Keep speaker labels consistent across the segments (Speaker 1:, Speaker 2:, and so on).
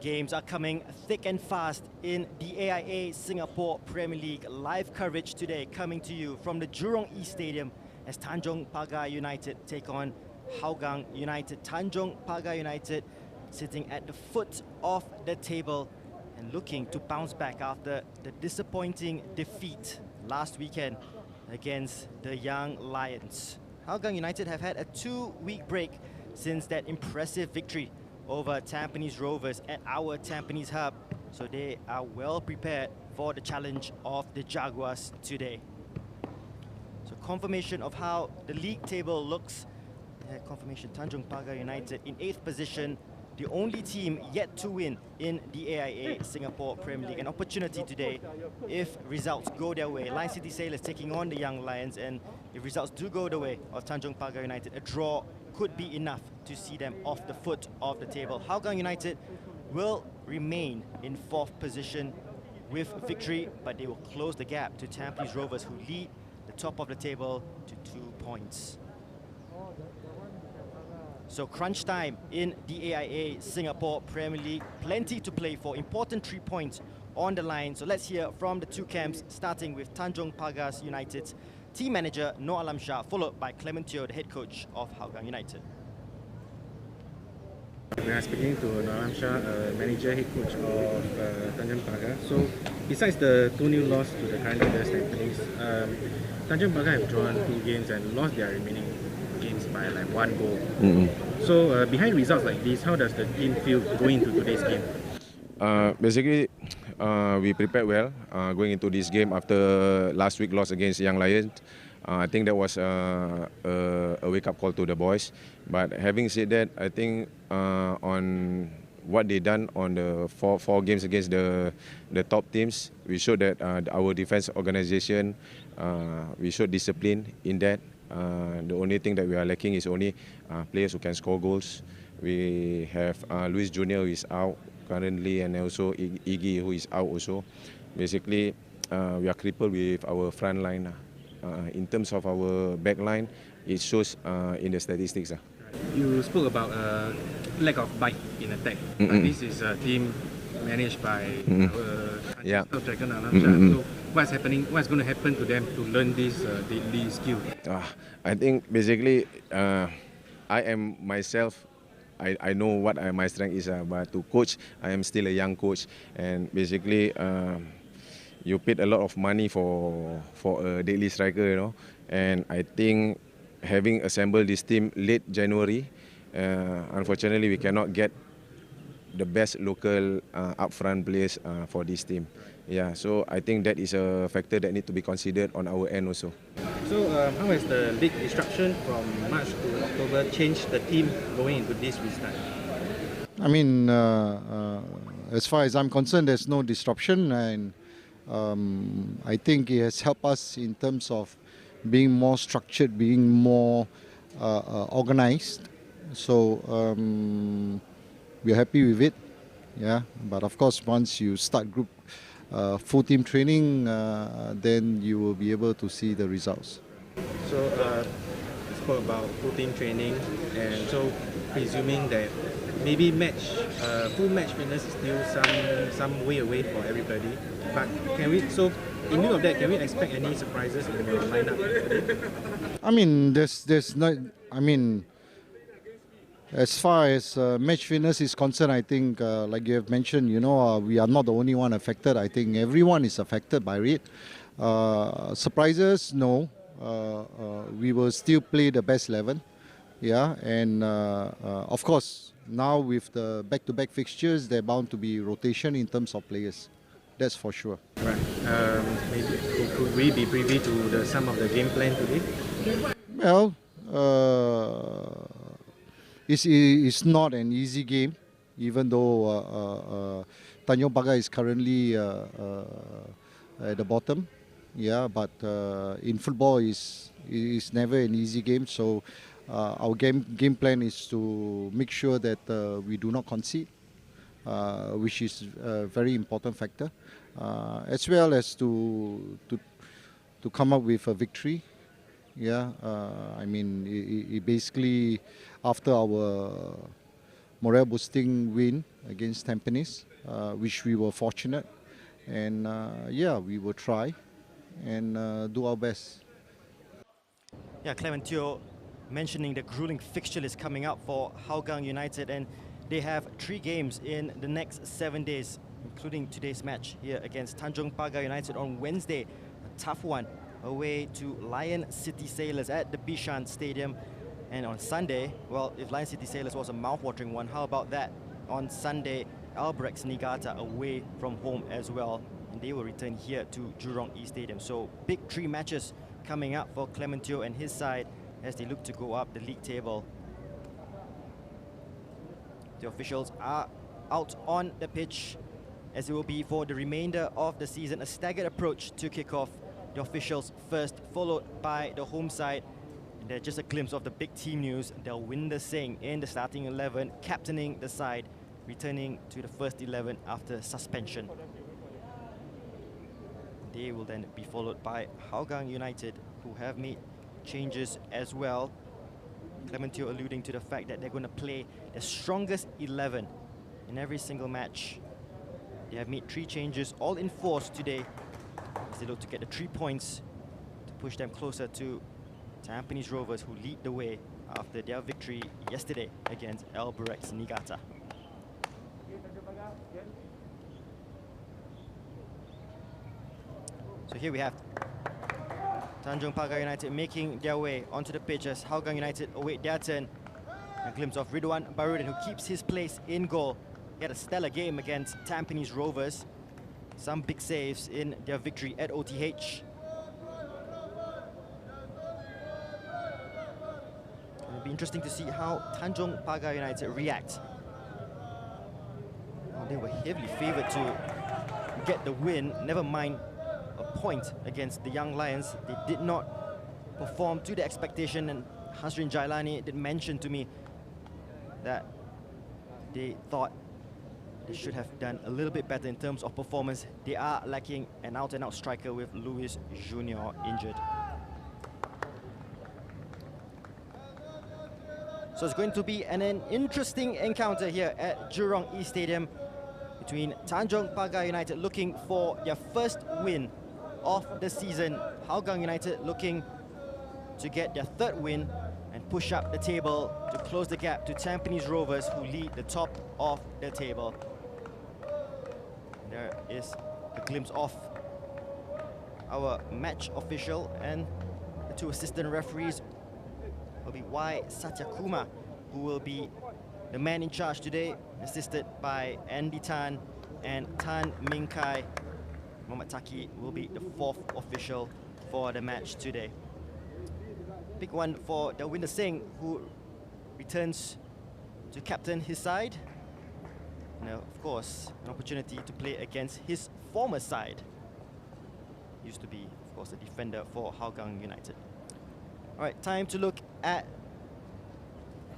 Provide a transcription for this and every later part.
Speaker 1: Games are coming thick and fast in the AIA Singapore Premier League. Live coverage today coming to you from the Jurong East Stadium as Tanjong Pagar United take on Hougang United. Tanjong Pagar United sitting at the foot of the table and looking to bounce back after the disappointing defeat last weekend against the Young Lions. Hougang United have had a 2-week break since that impressive victory over Tampines Rovers at our Tampines hub, so they are well prepared for the challenge of the Jaguars today. So confirmation of how the league table looks. Confirmation, Tanjong Pagar United in 8th position, the only team yet to win in the AIA Singapore Premier League. An opportunity today if results go their way. Lion City Sailors taking on the Young Lions, and if results do go the way of Tanjong Pagar United, a draw could be enough to see them off the foot of the table. Hougang United will remain in 4th position with victory, but they will close the gap to Tampines Rovers, who lead the top of the table to 2 points. So crunch time in the AIA Singapore Premier League. Plenty to play for, important 3 points on the line. So let's hear from the two camps, starting with Tanjong Pagar United's team manager Noor Alam Shah, followed by Clement Teo, the head coach of Hougang United.
Speaker 2: We are speaking to Noor Alam Shah, manager, head coach of Tanjong Pagar. So besides the 2-0 loss to the current leaders Tampines, Tanjong Pagar have drawn 2 games and lost their remaining games by like 1 goal. So behind results like this, how does the team feel going into today's game?
Speaker 3: Basically, we prepared well going into this game after last week loss against Young Lions. I think that was a wake-up call to the boys. But having said that, I think on what they done on the four games against the top teams, we showed that our defense organization, we showed discipline in that. The only thing that we are lacking is only players who can score goals. We have Luis Jr. who is out currently, and also Iggy who is out also. Basically, we are crippled with our front line. In terms of our back line, it shows in the statistics.
Speaker 2: You spoke about lack of bite in attack. This is a team managed by our striker Alam Shah. So what's happening? What's going to happen to them to learn this deadly skill?
Speaker 3: I think basically, I am myself. I know what my strength is, but to coach, I am still a young coach, and basically, you paid a lot of money for a deadly striker, you know. And I think having assembled this team late January, unfortunately, we cannot get the best local upfront players for this team. Yeah, so I think that is a factor that needs to be considered on our end also.
Speaker 2: So how has the league disruption from March to October changed the team going into this restart?
Speaker 4: I mean, as far as I'm concerned, there's no disruption, and I think it has helped us in terms of being more structured, being more organized. So we're happy with it. Yeah, but of course, once you start group full team training, then you will be able to see the results.
Speaker 2: So you spoke about full team training, and so presuming that maybe full match fitness is still some way away for everybody. But can we? So in lieu of that, can we expect any surprises in your lineup today?
Speaker 4: I mean, there's not. I mean, as far as match fitness is concerned, I think, like you have mentioned, you know, we are not the only one affected. I think everyone is affected by it. Surprises, no. We will still play the best 11. Yeah, and of course, now with the back-to-back fixtures, there are bound to be rotation in terms of players. That's for sure.
Speaker 2: Right. Maybe could we be privy to some of the game plan today?
Speaker 4: Well, it's not an easy game, even though Tanjong Pagar is currently at the bottom. Yeah, but in football, is never an easy game. So our game plan is to make sure that we do not concede, which is a very important factor, as well as to come up with a victory. Yeah, I mean, it basically, after our morale boosting win against Tampines, which we were fortunate. And yeah, we will try and do our best.
Speaker 1: Yeah, Clement Teo mentioning the grueling fixture list coming up for Hougang United, and they have 3 games in the next 7 days, including today's match here against Tanjong Pagar United on Wednesday. A tough one away to Lion City Sailors at the Bishan Stadium. And on Sunday, well, if Lion City Sailors was a mouth-watering one, how about that? On Sunday, Albrechts Niigata away from home as well, and they will return here to Jurong East Stadium. So big 3 matches coming up for Clement Teo and his side as they look to go up the league table. The officials are out on the pitch, as it will be for the remainder of the season. A staggered approach to kick off. The officials first, followed by the home side. And there's just a glimpse of the big team news. Delwinder Singh in the starting 11, captaining the side, returning to the first 11 after suspension. They will then be followed by Hougang United, who have made changes as well. Clement Teo alluding to the fact that they're going to play the strongest 11 in every single match. They have made 3 changes, all in force today, as they look to get the 3 points to push them closer to Tampines Rovers, who lead the way after their victory yesterday against Albrechts Niigata. So here we have Tanjong Pagar United making their way onto the pitch as Hougang United await their turn. A glimpse of Ridwan Barudin, who keeps his place in goal. He had a stellar game against Tampines Rovers. Some big saves in their victory at OTH. It'll be interesting to see how Tanjong Pagar United react. Well, they were heavily favoured to get the win, never mind a point against the Young Lions. They did not perform to the expectation, and Hasrin Jailani did mention to me that they thought they should have done a little bit better in terms of performance. They are lacking an out-and-out striker with Luis Junior injured. So it's going to be an interesting encounter here at Jurong East Stadium between Tanjong Pagar United looking for their first win of the season. Hougang United looking to get their 3rd win and push up the table to close the gap to Tampines Rovers, who lead the top of the table. There is a glimpse of our match official, and the 2 assistant referees will be Y. Satyakuma, who will be the man in charge today, assisted by Andy Tan and Tan Ming Kai. Mohammad Taki will be the 4th official for the match today. Big one for Delwinder Singh, who returns to captain his side. Now, of course, an opportunity to play against his former side. Used to be, of course, a defender for Hougang United. All right, time to look at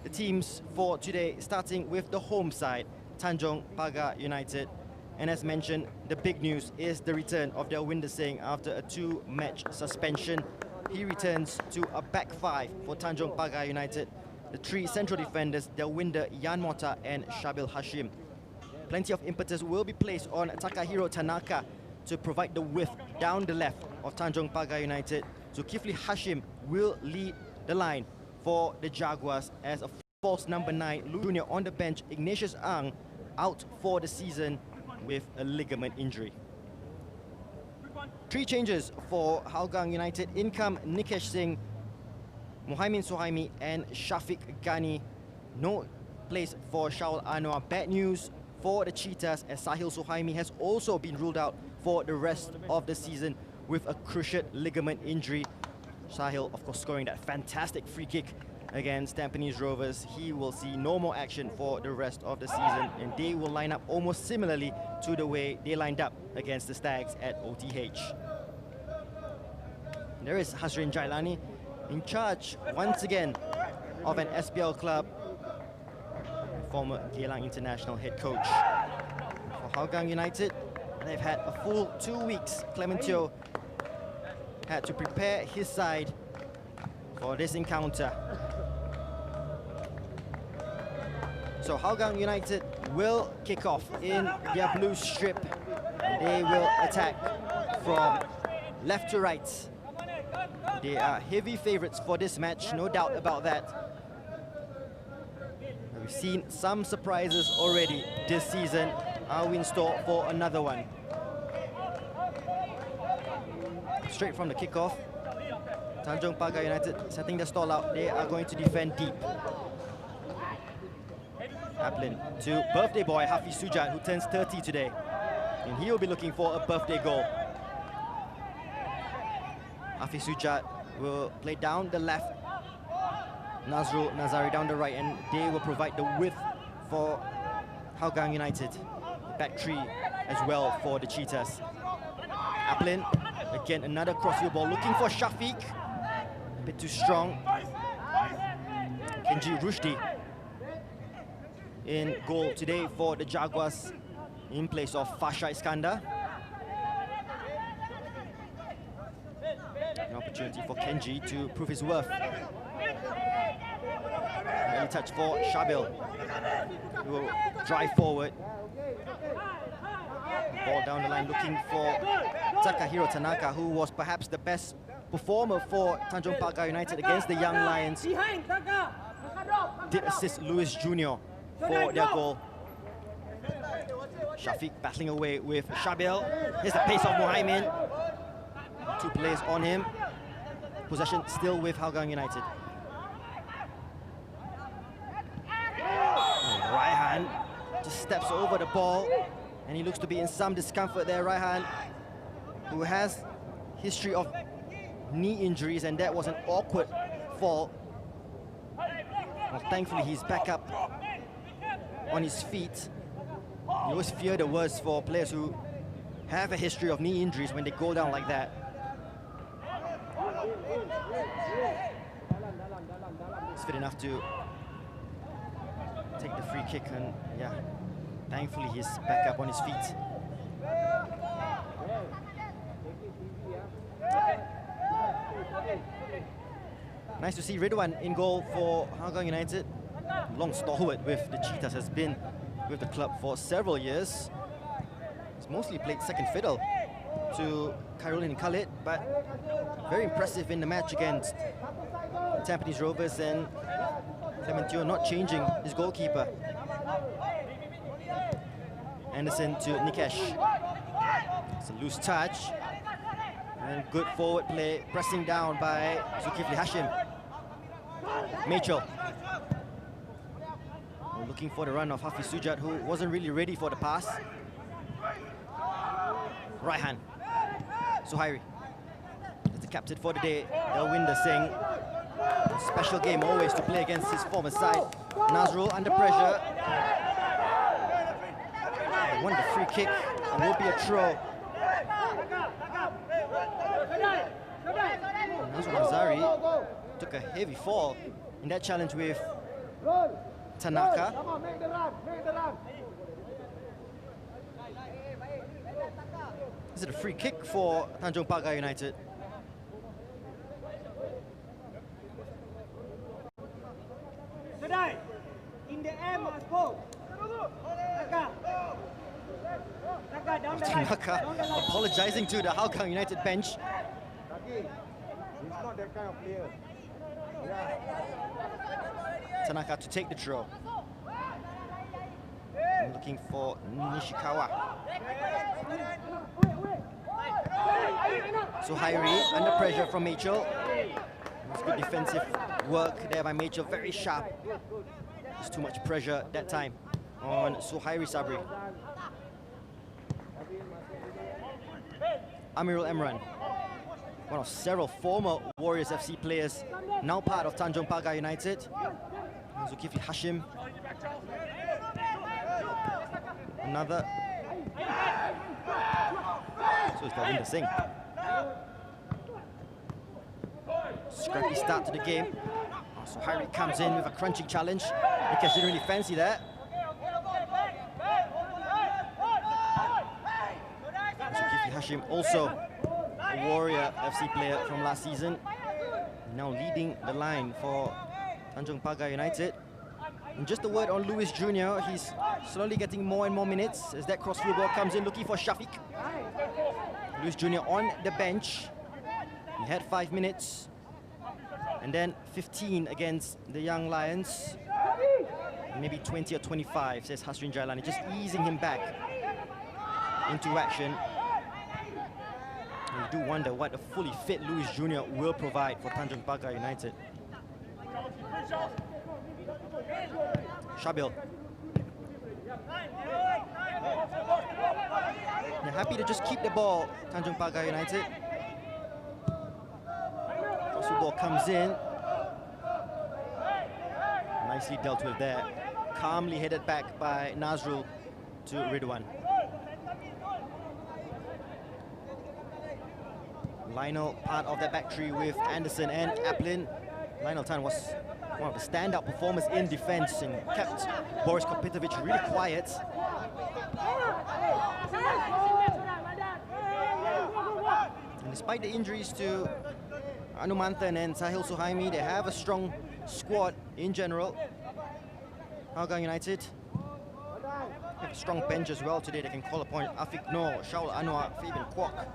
Speaker 1: the teams for today, starting with the home side, Tanjong Pagar United. And as mentioned, the big news is the return of Delwinder Singh after a 2-match suspension. He returns to a back 5 for Tanjong Pagar United. The 3 central defenders, Delwinder, Yan Mota and Shabil Hashim. Plenty of impetus will be placed on Takahiro Tanaka to provide the width down the left of Tanjong Pagar United. Zulkifli Hashim will lead the line for the Jaguars as a false number 9. Junior on the bench, Ignatius Ang out for the season with a ligament injury. 3 changes for Hougang United. In come Nikesh Singh, Muhaimin Suhaimi and Shafiq Ghani. No place for Shaul Anwar. Bad news for the Cheetahs, as Sahil Suhaimi has also been ruled out for the rest of the season with a cruciate ligament injury. Sahil, of course, scoring that fantastic free kick against Tampines Rovers. He will see no more action for the rest of the season, and they will line up almost similarly to the way they lined up against the Stags at OTH. There is Hasrin Jailani in charge once again of an SPL club, former Geylang International head coach. For Hougang United, they've had a full 2 weeks. Clement Teo had to prepare his side for this encounter. So Hougang United will kick off in their blue strip. They will attack from left to right. They are heavy favourites for this match, no doubt about that. We've seen some surprises already this season. Are we in store for another one? Straight from the kickoff, Tanjong Pagar United setting the stall out. They are going to defend deep. Aplin to birthday boy Hafiz Sujat, who turns 30 today. And he'll be looking for a birthday goal. Hafiz Sujat will play down the left. Nazrul Nazari down the right, and they will provide the width for Hougang United. Back three as well for the Cheetahs. Aplin, again another crossfield ball, looking for Shafiq. A bit too strong. Kenji Rushdi in goal today for the Jaguars in place of Fasha Iskandar. An opportunity for Kenji to prove his worth. Early touch for Shabil, who will drive forward. Ball down the line looking for Takahiro Tanaka, who was perhaps the best performer for Tanjong Pagar United against the Young Lions. Did assist Luis Jr. for their goal. Shafiq battling away with Shabil. Here's the pace of Muhaimin. 2 players on him. Possession still with Hougang United. Raihan just steps over the ball, and he looks to be in some discomfort there. Raihan, who has history of knee injuries, and that was an awkward fall. Well, thankfully he's back up on his feet. You always fear the worst for players who have a history of knee injuries when they go down like that. He's fit enough to take the free kick, and yeah, thankfully he's back up on his feet. Nice to see Ridwan in goal for Hougang United. Long stalwart with the Cheetahs, has been with the club for several years. He's mostly played second fiddle to Khairulin Khalid, but very impressive in the match against Tampines Rovers, and Clementino not changing his goalkeeper. Anderson to Nikesh. It's a loose touch. And good forward play, pressing down by Zulkifli Hashim. Mitchell. Looking for the run of Hafiz Sujat, who wasn't really ready for the pass. Raihan. Suhairi. That's the captain for the day. They'll win the Sing. A special game always to play against his former side. Nazrul under pressure. They won the free kick. It will be a throw. Nazrul Nazari took a heavy fall in that challenge with Tanaka. This is a free kick for Tanjong Pagar United.
Speaker 5: In the air must go.
Speaker 1: Tanaka apologizing to the Hougang United bench.
Speaker 5: He's not that kind of player.
Speaker 1: Tanaka to take the throw. Looking for Nishikawa. Suhairi under pressure from Mitchell. It's good defensive work there by Mitchell, very sharp. There's too much pressure that time on Suhairi Sabri. Amirul Emran, one of several former Warriors FC players, now part of Tanjong Pagar United. Zulkifli Hashim. Another. So it's win the Sing. Scrappy start to the game. So Harry comes in with a crunching challenge. Nikesh didn't really fancy that. Zulkifli Hashim, also a Warrior FC player from last season, now leading the line for Tanjong Pagar United. And just a word on Lewis Jr. He's slowly getting more and more minutes as that crossfield ball comes in, looking for Shafiq. Lewis Jr. on the bench. He had 5 minutes. And then 15 against the Young Lions. Maybe 20 or 25, says Hasrin Jailani, just easing him back into action. And you do wonder what a fully fit Lewis Jr. will provide for Tanjong Pagar United. Shabil. They're happy to just keep the ball, Tanjong Pagar United. Crossfield ball comes in. Nicely dealt with there. Calmly headed back by Nazrul to Ridwan. Lionel part of that back three with Anderson and Aplin. Lionel Tan was one of the standout performers in defense and kept Boris Kopitovic really quiet. And despite the injuries to Anumanthan and Sahil Suhaimi, they have a strong squad in general. Hougang United have a strong bench as well today. They can call upon Afiq Noor, Shaul Anwar, Fabian Kwok.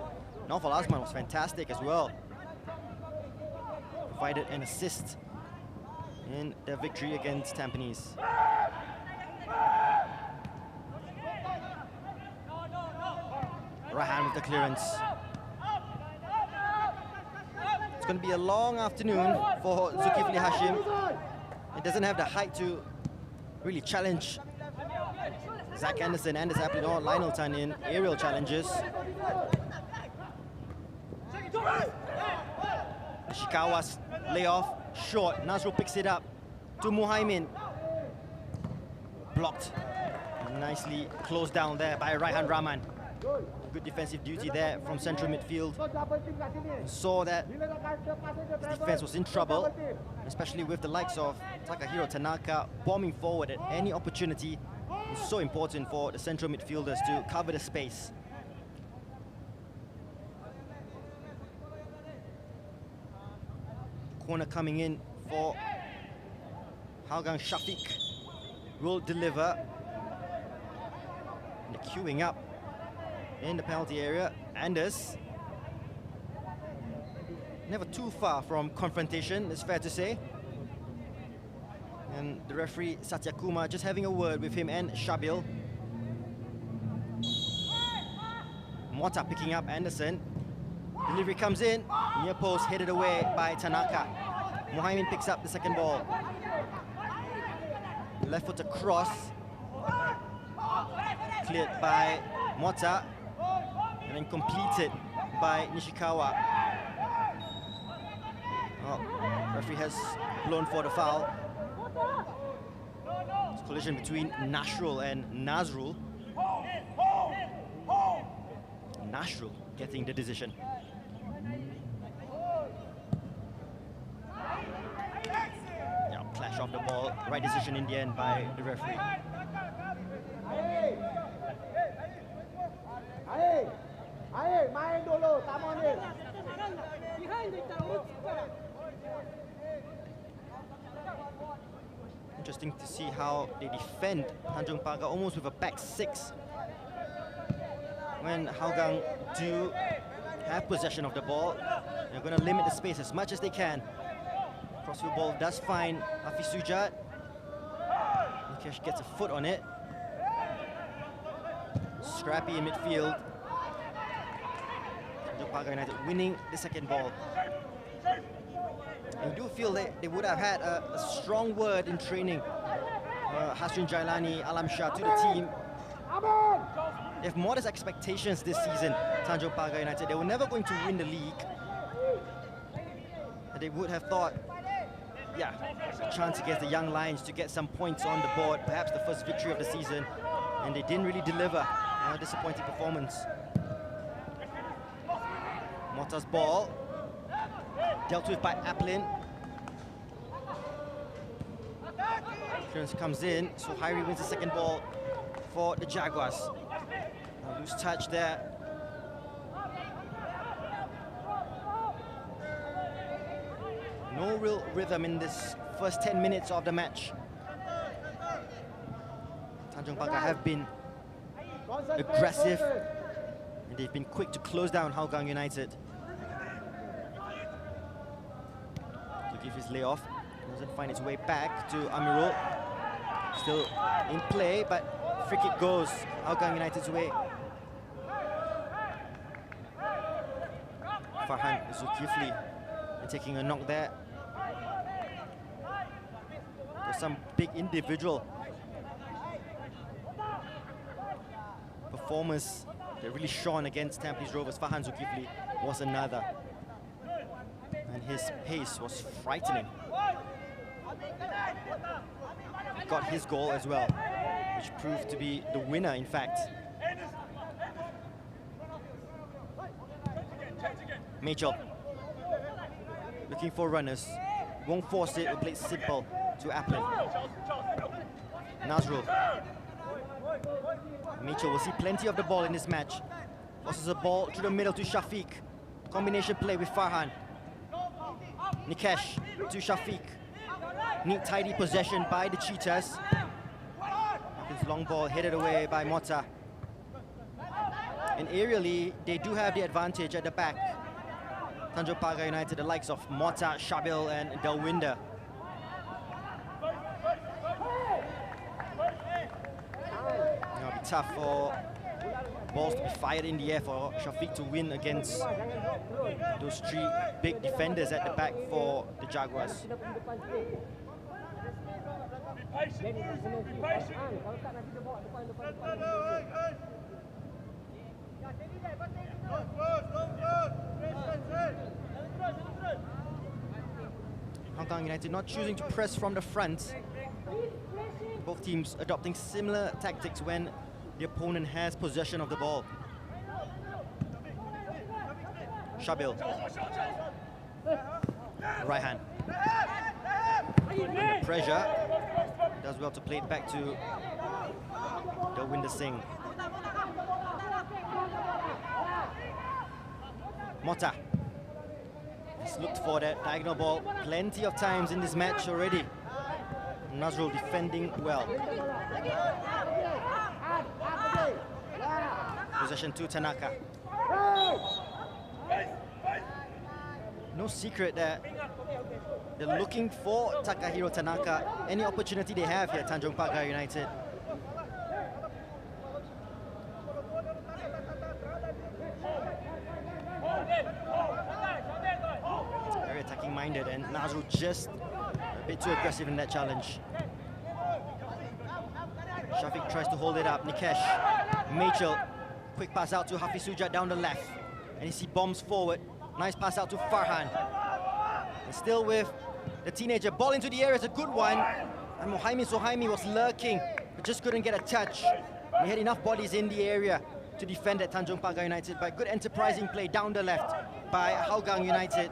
Speaker 1: Naufal Azman was fantastic as well. Provided an assist in their victory against Tampines. Rahan with the clearance. It's going to be a long afternoon for Zulkifli Hashim. He doesn't have the height to really challenge Zach Anderson, Anders Aplin or Lionel Tan in aerial challenges. Ishikawa's layoff, short. Nazrul picks it up to Muhaimin. Blocked. Nicely closed down there by Raihan Rahman. Good defensive duty there from central midfield. Saw that his defense was in trouble, especially with the likes of Takahiro Tanaka bombing forward at any opportunity. It's so important for the central midfielders to cover the space. Corner coming in for Hougang. Shafiq will deliver. And the queuing up in the penalty area. Anders. Never too far from confrontation, it's fair to say. And the referee, Satya Kumar, just having a word with him and Shabil. Mota picking up Anderson. Delivery comes in. Near post headed away by Tanaka. Muhaimin picks up the second ball. Left foot across. Cleared by Mota. And then completed by Nishikawa. Oh, referee has blown for the foul. It's a collision between Nasrul and Nazrul. Nasrul getting the decision. Yeah, clash of the ball. Right decision in the end by the referee.
Speaker 5: Main dulu, tamonin.
Speaker 1: Interesting to see how they defend Tanjong Pagar almost with a back six. When Hougang do have possession of the ball, they're going to limit the space as much as they can. Crossfield ball does find Hafiz Sujat. Nikesh gets a foot on it. Scrappy in midfield. Tanjong Pagar United winning the second ball. And you do feel that they would have had a strong word in training. Hasrin Jailani, Alam Shah to the team. They have modest expectations this season, Tanjong Pagar United. They were never going to win the league. They would have thought, yeah, a chance against the Young Lions to get some points on the board, perhaps the first victory of the season. And they didn't really deliver. A disappointing performance. Mota's ball. Dealt with by Aplin. Clearance comes in, so Hairi wins the second ball for the Jaguars. A loose touch there. No real rhythm in this first 10 minutes of the match. Tanjong Pagar have been aggressive and they've been quick to close down Hougang United. To give his layoff, doesn't find its way back to Amirul. Still in play, but free kick goes Hougang United's way. Farhan Zulkifli taking a knock there. There's some big individual performers that really shone against Tampines Rovers. Farhan Zulkifli was another. And his pace was frightening. He got his goal as well, which proved to be the winner, in fact. Mitchell looking for runners, won't force it, will play simple to Applin. Nazrul. Mitchell will see plenty of the ball in this match. Forces the ball through the middle to Shafiq. Combination play with Farhan. Nikesh to Shafiq. Neat, tidy possession by the Cheetahs. His long ball headed away by Mota. And aerially, they do have the advantage at the back. Tanjong Pagar United, the likes of Mota, Shabil and Delwinder. It'll be tough for balls to be fired in the air for Shafiq to win against those three big defenders at the back for the Jaguars. Hougang United not choosing to press from the front. Both teams adopting similar tactics when the opponent has possession of the ball. Shabil. Right hand. Under pressure. Does well to play it back to Delwinder Singh. Mota. He's looked for that diagonal ball plenty of times in this match already. Nazrul defending well. Possession to Tanaka. No secret that they're looking for Takahiro Tanaka. Any opportunity they have here, Tanjong Pagar United. Very attacking minded, and Nazrul just a bit too aggressive in that challenge. Shafiq tries to hold it up. Nikesh, Mitchell, quick pass out to Hafiz Sujat down the left. And you see bombs forward. Nice pass out to Farhan. And still with the teenager. Ball into the area is a good one. And Sohaimi was lurking, but just couldn't get a touch. He had enough bodies in the area to defend at Tanjong Pagar United. But good enterprising play down the left by Hougang United.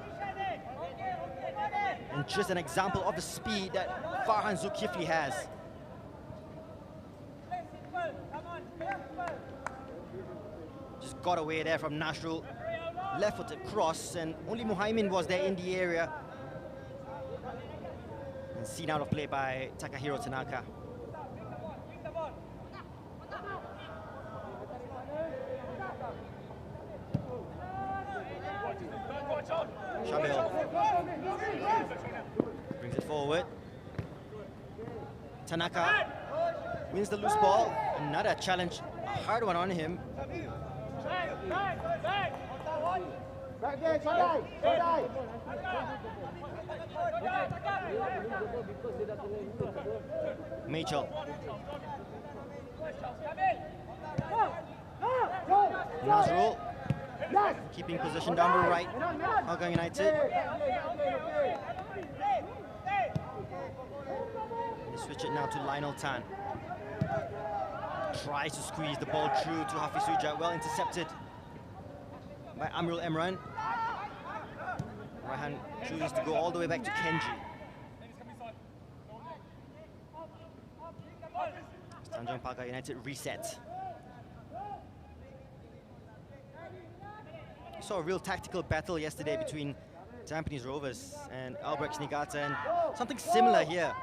Speaker 1: And just an example of the speed that Farhan Zulkifli has. Just got away there from Nasrul. Left-footed cross, and only Muhaimin was there in the area. And seen out of play by Takahiro Tanaka. Shabil brings it forward. Tanaka wins the loose ball. Another challenge, a hard one on him. Mitchell. Nazrul keeping possession down the right. Hougang United. They switch it now to Lionel Tan. Tries to squeeze the ball through to Hafiz Sujat. Well intercepted by Amrul Emran. Right hand chooses to go all the way back to Kenji. Tanjong Pagar United reset. We saw a real tactical battle yesterday between Tampines Rovers and Albrecht Niigata, and something similar here.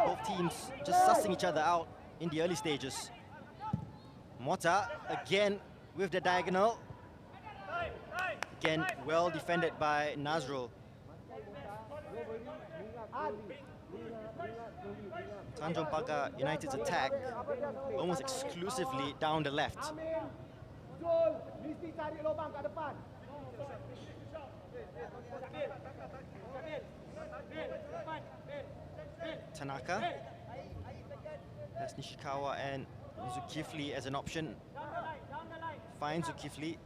Speaker 1: Both teams just sussing each other out in the early stages. Mota again with the diagonal. Again, well defended by Nazrul. Tanjong Pagar United's attack almost exclusively down the left. Tanaka has Nishikawa and Zulkifli as an option. Finds Zulkifli.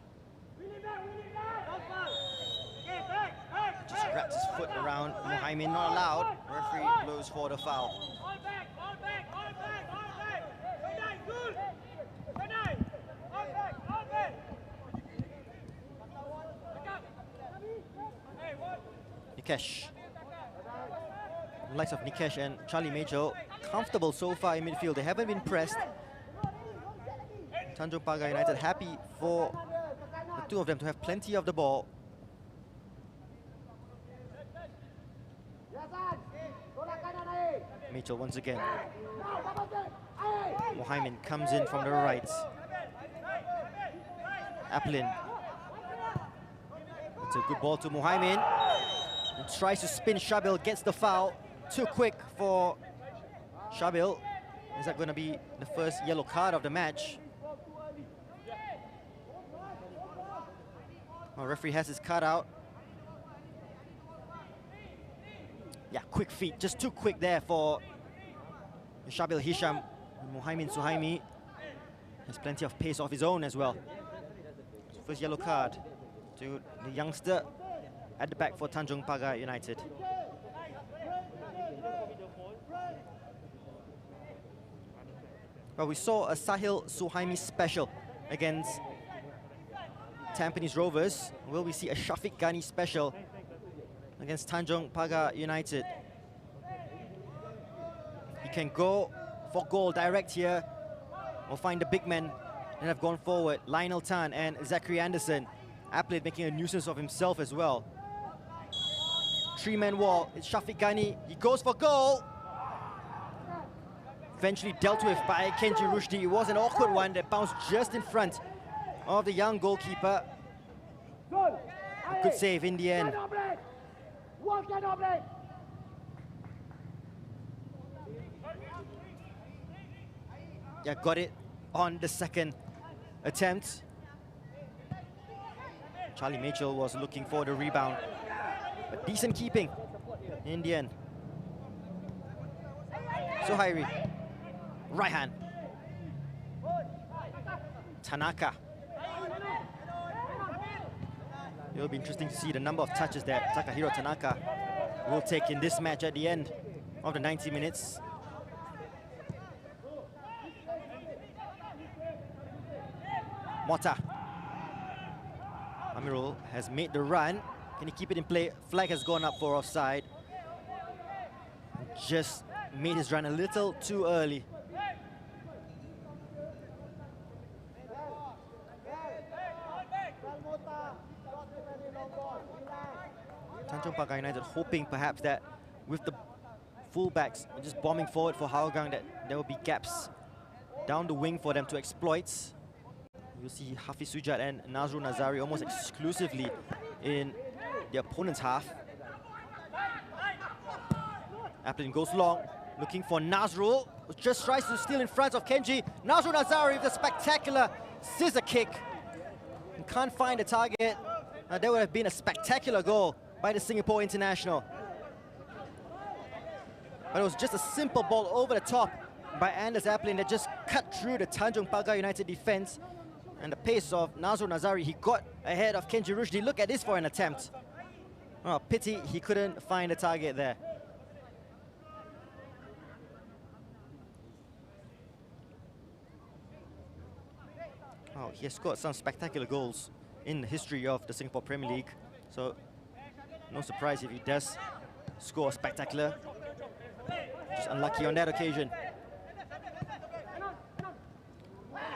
Speaker 1: Just wraps his foot around Muhaimin, not allowed. Referee blows for the foul. Nikesh. The likes of Nikesh and Charlie Major comfortable so far in midfield. They haven't been pressed. Tanjong Pagar United happy for the two of them to have plenty of the ball. Mitchell once again. Muhaimin comes in from the right. Aplin. It's a good ball to Muhaimin. And tries to spin Shabil, gets the foul. Too quick for Shabil. Is that going to be the first yellow card of the match? Well, referee has his card out. Yeah, quick feet, just too quick there for Shabil Hisham. Muhaimin Suhaimi has plenty of pace of his own as well. First yellow card to the youngster at the back for Tanjong Pagar United. Well, we saw a Sahil Suhaimi special against Tampines Rovers. Will we see a Shafiq Ghani special against Tanjong Pagar United? He can go for goal direct here. We'll find the big men that have gone forward. Lionel Tan and Zachary Anderson. Aplin making a nuisance of himself as well. Three-man wall. It's Shafiq Ghani. He goes for goal. Eventually dealt with by Kenji Rushdie. It was an awkward one that bounced just in front of the young goalkeeper. A good save in the end. Yeah, got it on the second attempt. Charlie Mitchell was looking for the rebound, but decent keeping in the end. Suhairi, right hand. Tanaka. It'll be interesting to see the number of touches that Takahiro Tanaka will take in this match at the end of the 90 minutes. Mota. Amirul has made the run. Can he keep it in play? Flag has gone up for offside. Just made his run a little too early. Tanjong Pagar United hoping perhaps that with the fullbacks just bombing forward for Hougang that there will be gaps down the wing for them to exploit. You'll see Hafiz Sujat and Nazrul Nazari almost exclusively in the opponent's half. Aplin goes long, looking for Nazrul, who just tries to steal in front of Kenji. Nazrul Nazari with a spectacular scissor kick. And can't find the target. That would have been a spectacular goal by the Singapore international. But it was just a simple ball over the top by Anders Aplin that just cut through the Tanjong Pagar United defense. And the pace of Nazrul Nazari, he got ahead of Kenji Rushdie. Look at this for an attempt. Oh, pity he couldn't find a target there. Oh, he has scored some spectacular goals in the history of the Singapore Premier League. So, no surprise if he does score spectacular. Just unlucky on that occasion.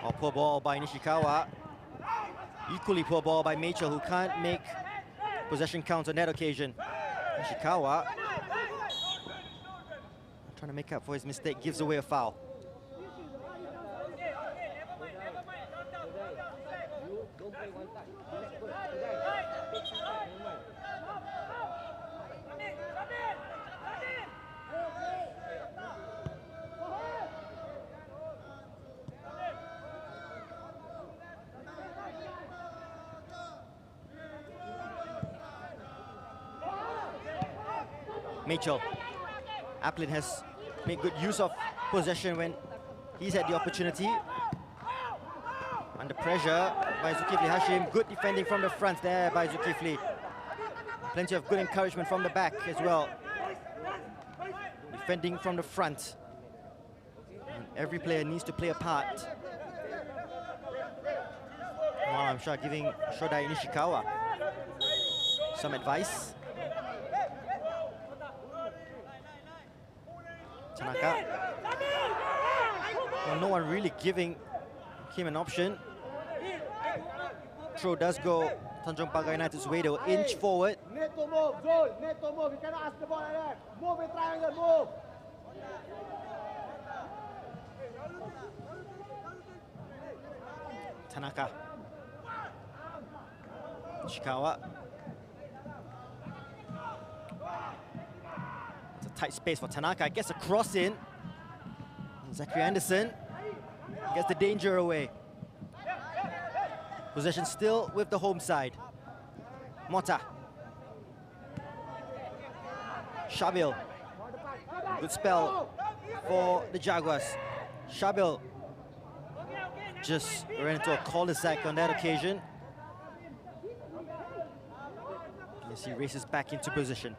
Speaker 1: Oh, poor ball by Nishikawa. Equally poor ball by Mitchell, who can't make possession count on that occasion. Nishikawa, trying to make up for his mistake, gives away a foul. Mitchell. Applin has made good use of possession when he's had the opportunity. Under pressure by Zulkifli Hashim. Good defending from the front there by Zulkifli. Plenty of good encouragement from the back as well. Defending from the front. And every player needs to play a part. Well, I'm sure giving Shodai Nishikawa some advice. Tanaka. Well, no one really giving him an option. Throw does go Tanjong Pagar United's way. They'll inch forward.
Speaker 5: Need to move, Zul. Need to move. You cannot ask the ball like that. Move in triangle, move.
Speaker 1: Tanaka. Nishikawa. It's a tight space for Tanaka. Gets a cross in. Zachary Anderson gets the danger away. Possession still with the home side. Mota. Shabil. Good spell for the Jaguars. Shabil just ran into a cul-de-sac on that occasion. As he races back into position.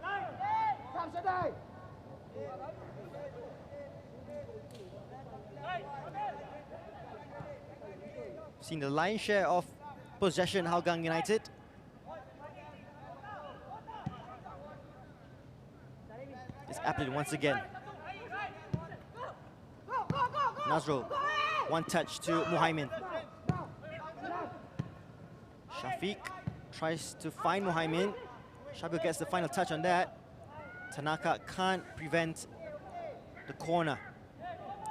Speaker 1: Seen the lion's share of possession, Hougang United. It's Applin once again. Nazrul, one touch to Muhaimin. Shafiq tries to find Muhaimin. Shabil gets the final touch on that. Tanaka can't prevent the corner.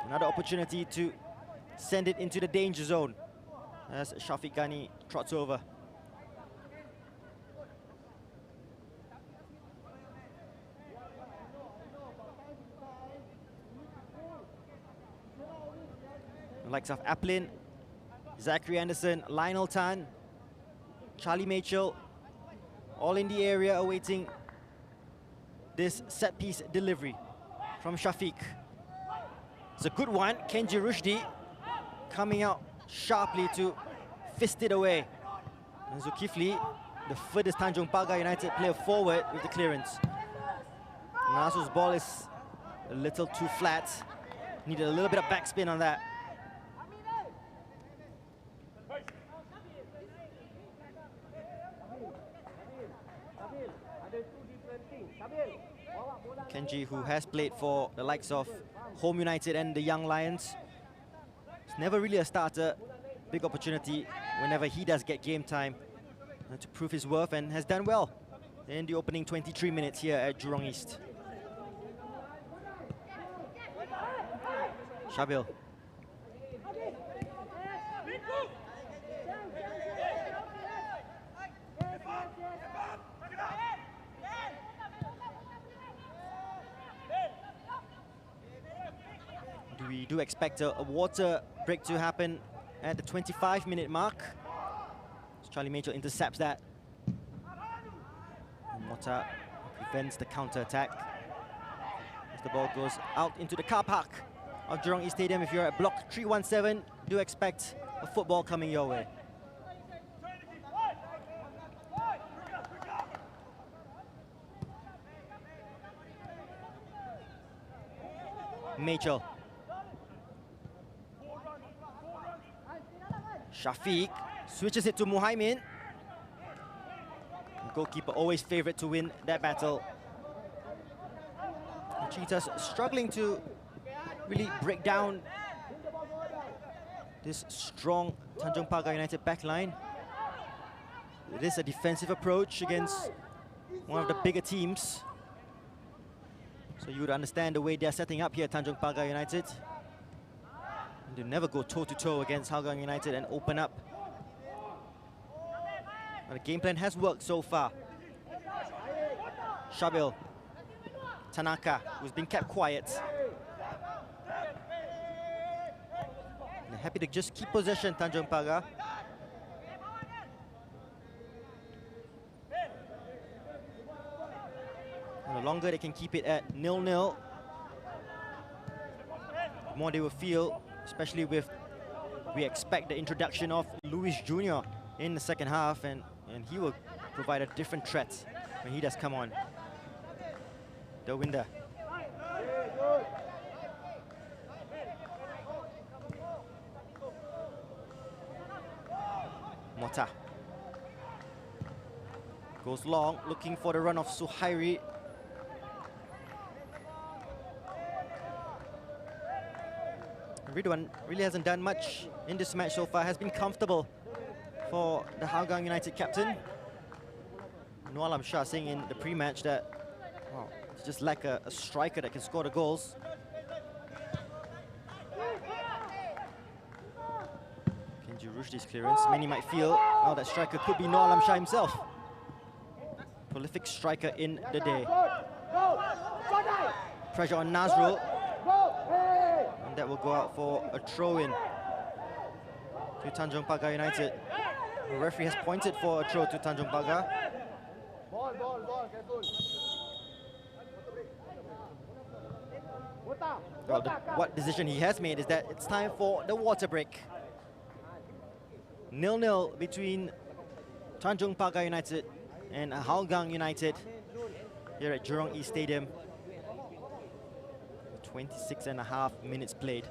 Speaker 1: Another opportunity to send it into the danger zone as Shafiq Ghani trots over. The likes of Applin, Zachary Anderson, Lionel Tan, Charlie Mitchell, all in the area awaiting this set-piece delivery from Shafiq. It's a good one. Kenji Rushdi coming out sharply to fist it away. And Zulkifli, the furthest Tanjong Pagar United player forward with the clearance. Nasu's ball is a little too flat. Needed a little bit of backspin on that. Kenji, who has played for the likes of Home United and the Young Lions, it's never really a starter. Big opportunity whenever he does get game time to prove his worth, and has done well in the opening 23 minutes here at Jurong East. Shabil. We do expect a water break to happen at the 25-minute mark. So Charlie Mitchell intercepts that. And Mota prevents the counter-attack as the ball goes out into the car park of Jurong East Stadium. If you're at block 317, do expect a football coming your way. Mitchell. Shafiq switches it to Muhaimin. The goalkeeper always favourite to win that battle. The Cheetahs struggling to really break down this strong Tanjong Pagar United backline. It is a defensive approach against one of the bigger teams. So you would understand the way they're setting up here, Tanjong Pagar United. And they never go toe-to-toe against Hougang United and open up. The game plan has worked so far. Shabil. Tanaka, who's been kept quiet. They're happy to just keep possession, Tanjong Pagar. And the longer they can keep it at 0-0, the more they will feel, especially with, we expect the introduction of Luis Jr. in the second half, and he will provide a different threat when he does come on. Derwinder. Mota. Goes long, looking for the run of Suhairi. Ridwan really hasn't done much in this match so far, has been comfortable for the Hougang United captain. Noor Alam Shah saying in the pre-match that, wow, it's just like a striker that can score the goals. Kenji Rushdi's clearance. Many might feel, well, that striker could be Noor Alam Shah himself. Prolific striker in the day. Pressure on Nazrul. And that will go out for a throw-in to Tanjong Pagar United. The referee has pointed for a throw to Tanjong Pagar.
Speaker 5: Ball, careful.
Speaker 1: Well, what decision he has made is that it's time for the water break. 0-0 between Tanjong Pagar United and Hougang United here at Jurong East Stadium. 26.5 minutes played.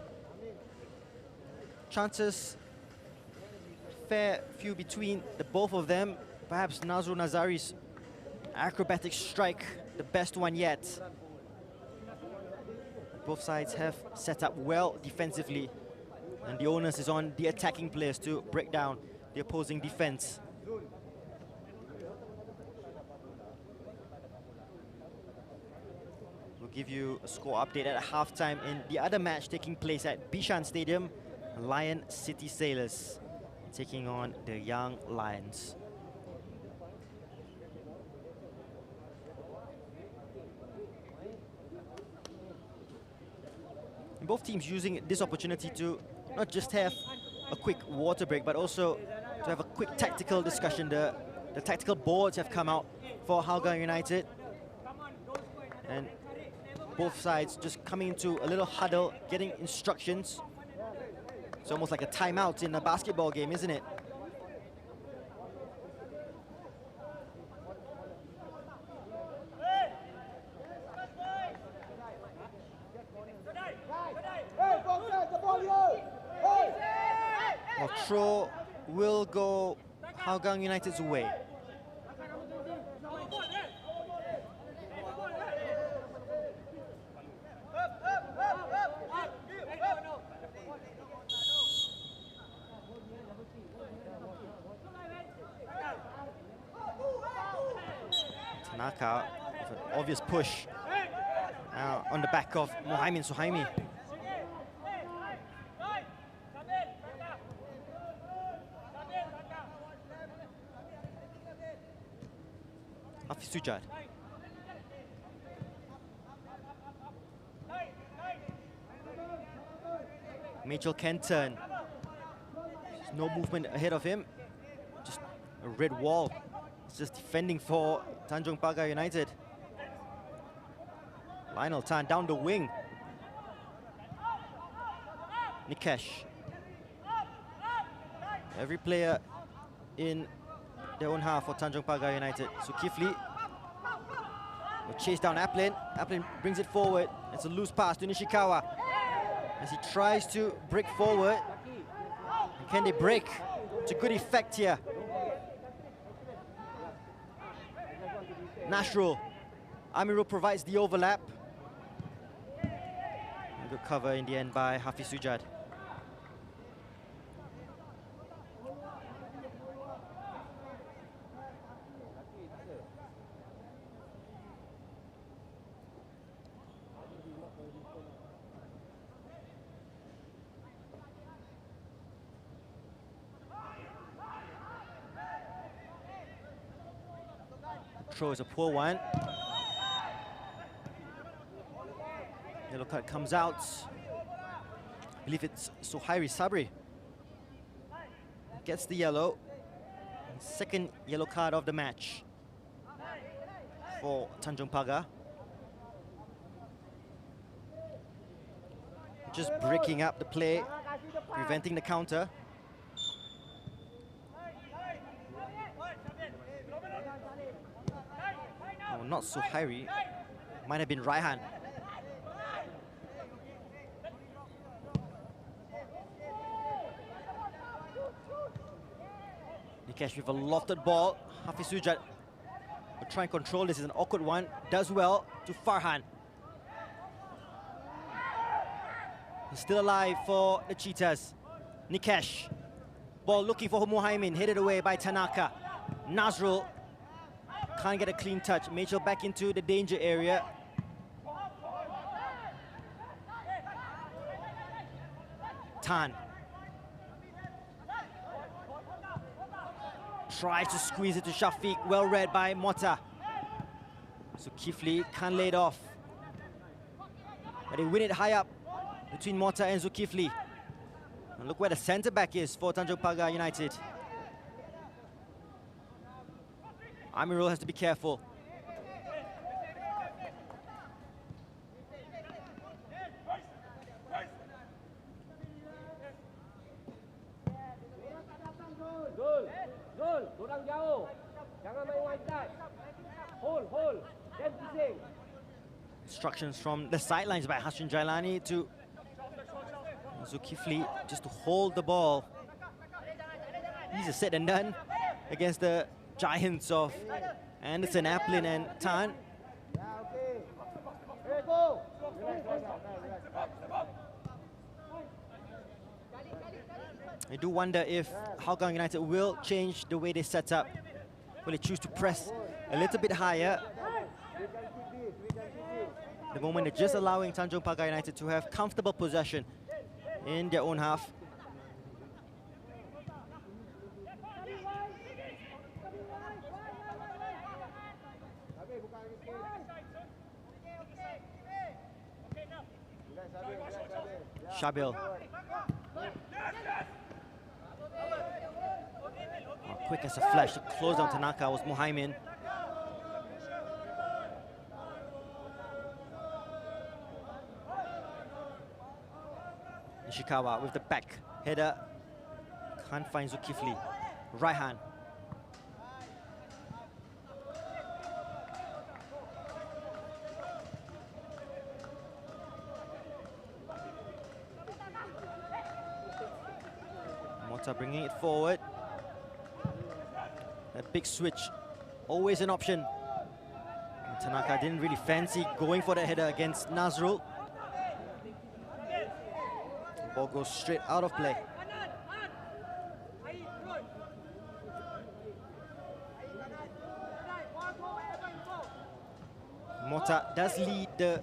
Speaker 1: Chances, fair few between the both of them. Perhaps Nazrul Nazari's acrobatic strike, the best one yet. Both sides have set up well defensively, and the onus is on the attacking players to break down the opposing defense. We'll give you a score update at halftime in the other match taking place at Bishan Stadium. Lion City Sailors taking on the Young Lions. And both teams using this opportunity to not just have a quick water break, but also to have a quick tactical discussion. The tactical boards have come out for Hougang United, and both sides just coming into a little huddle, getting instructions. It's almost like a timeout in a basketball game, isn't it? Well, throw will go Hougang United's way. Tanaka with an obvious push on the back of Mohaimin Suhaimi. Hafiz Sujad. Mitchell Kenton. There's no movement ahead of him. Just a red wall. It's just defending for Tanjong Pagar United. Lionel Tan down the wing. Nikesh. Every player in their own half for Tanjong Pagar United. Zulkifli will chase down Aplin. Aplin brings it forward. It's a loose pass to Nishikawa as he tries to break forward. And can they break to good effect here? Nasrul. Amirul provides the overlap. And good cover in the end by Hafiz Sujad. throw is a poor one. Yellow card comes out. I believe it's Suhairi Sabri. Gets the yellow. Second yellow card of the match for Tanjong Pagar. Just breaking up the play, preventing the counter. Oh, not Suhairi. Might have been Raihan. Nikesh with a lofted ball. Hafiz Sujat will try and control this. Is an awkward one. Does well to Farhan. He's still alive for the Cheetahs. Nikesh. Ball looking for Muhaimin. Headed away by Tanaka. Nazrul can't get a clean touch. Mitchell back into the danger area. Tan. Tries to squeeze it to Shafiq. Well read by Mota. Zulkifli can't lay it off. But they win it high up between Mota and Zulkifli. And look where the centre back is for Tanjong Pagar United. Amirul has to be careful.
Speaker 5: Zul, kurang jauh. Jangan main wide side. Hold. Then pusing.
Speaker 1: Instructions from the sidelines by Hashin Jailani to Zulkifli just to hold the ball. Easier said than done against the giants of Anderson, Applin and Tan.
Speaker 5: Yeah, okay. Here, go.
Speaker 1: I do wonder if Hougang United will change the way they set up. Will they choose to press a little bit higher? The moment they're just allowing Tanjong Pagar United to have comfortable possession in their own half. Shabil. Quick as a flash to close down Tanaka was Muhaimin. Nishikawa with the back header. Can't find Zulkifli. Raihan. Mota bringing it forward. A big switch, always an option. And Tanaka didn't really fancy going for the header against Nazrul. The ball goes straight out of play. Mota does lead the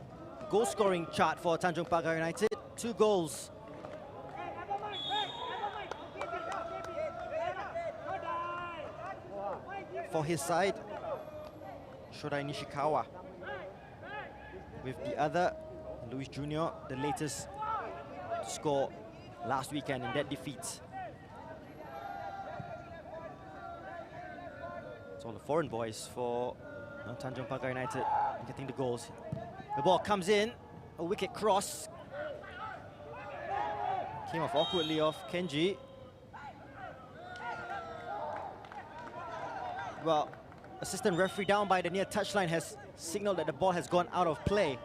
Speaker 1: goal scoring chart for Tanjong Pagar United. 2 goals. For his side, Shodai Nishikawa. With the other, Luis Jr., the latest to score last weekend in that defeat. It's all the foreign boys for Tanjong Pagar United getting the goals. The ball comes in, a wicket cross. Came off awkwardly off Kenji. Well, assistant referee down by the near touchline has signaled that the ball has gone out of play.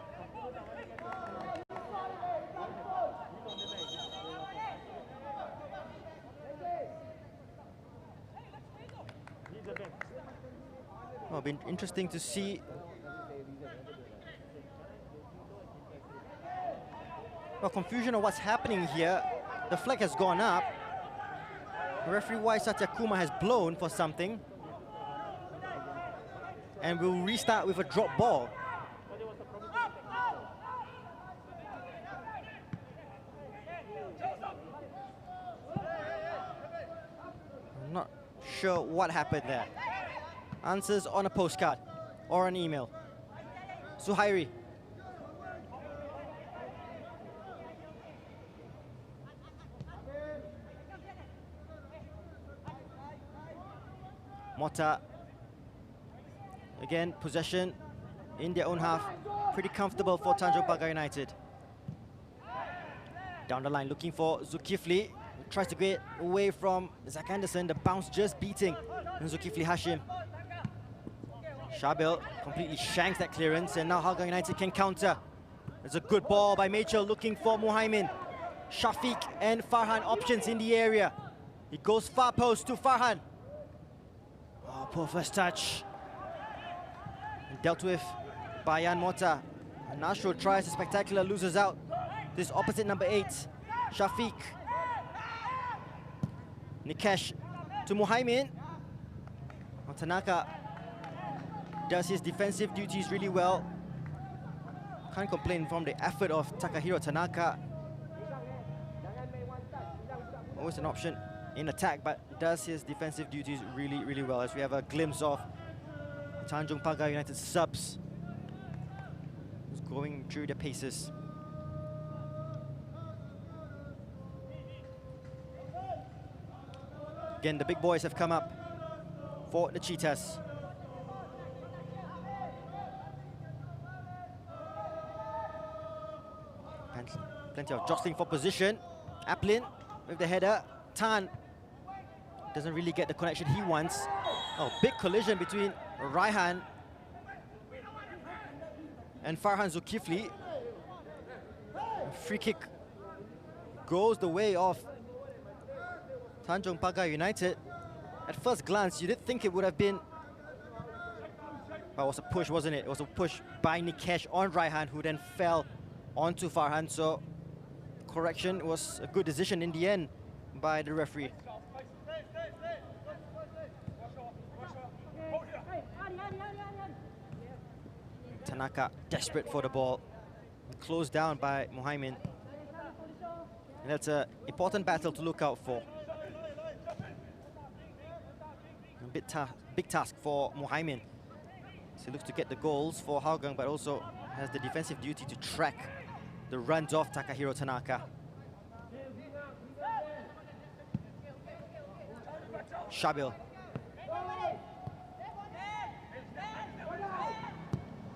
Speaker 1: Well, been interesting to see. Well, confusion of what's happening here. The flag has gone up. Referee Y Satyakuma has blown for something. And we'll restart with a drop ball. I'm not sure what happened there. Answers on a postcard. or an email. Suhairi. Mota. Again, possession in their own half. Pretty comfortable for Tanjong Pagar United. Down the line, looking for Zulkifli. Tries to get away from Zach Anderson. The bounce just beating Zulkifli Hashim. Shabil completely shanks that clearance, and now Hougang United can counter. It's a good ball by Mitchell, looking for Muhaimin. Shafiq and Farhan options in the area. He goes far post to Farhan. Oh, poor first touch. And dealt with by Yan Mota. And Nasrul tries a spectacular, loses out. This opposite number 8, Shafiq. Nikesh to Muhaimin. Tanaka does his defensive duties really well. Can't complain from the effort of Takahiro Tanaka. Always an option in attack, but does his defensive duties really, really well, as we have a glimpse of Tanjong Pagar United subs going through the paces. Again, the big boys have come up for the Cheetahs. Plenty of jostling for position. Aplin with the header. Tan doesn't really get the connection he wants. Oh, big collision between Raihan and Farhan Zulkifli. Free kick goes the way of Tanjong Pagar United. At first glance, you did think it would have been... Well, it was a push, wasn't it? It was a push by Nikesh on Raihan, who then fell onto Farhan. So, correction was a good decision in the end by the referee. Tanaka desperate for the ball. Closed down by Muhaimin. And that's an important battle to look out for. A big task for Muhaimin. So he looks to get the goals for Hougang, but also has the defensive duty to track the runs of Takahiro Tanaka. Shabil.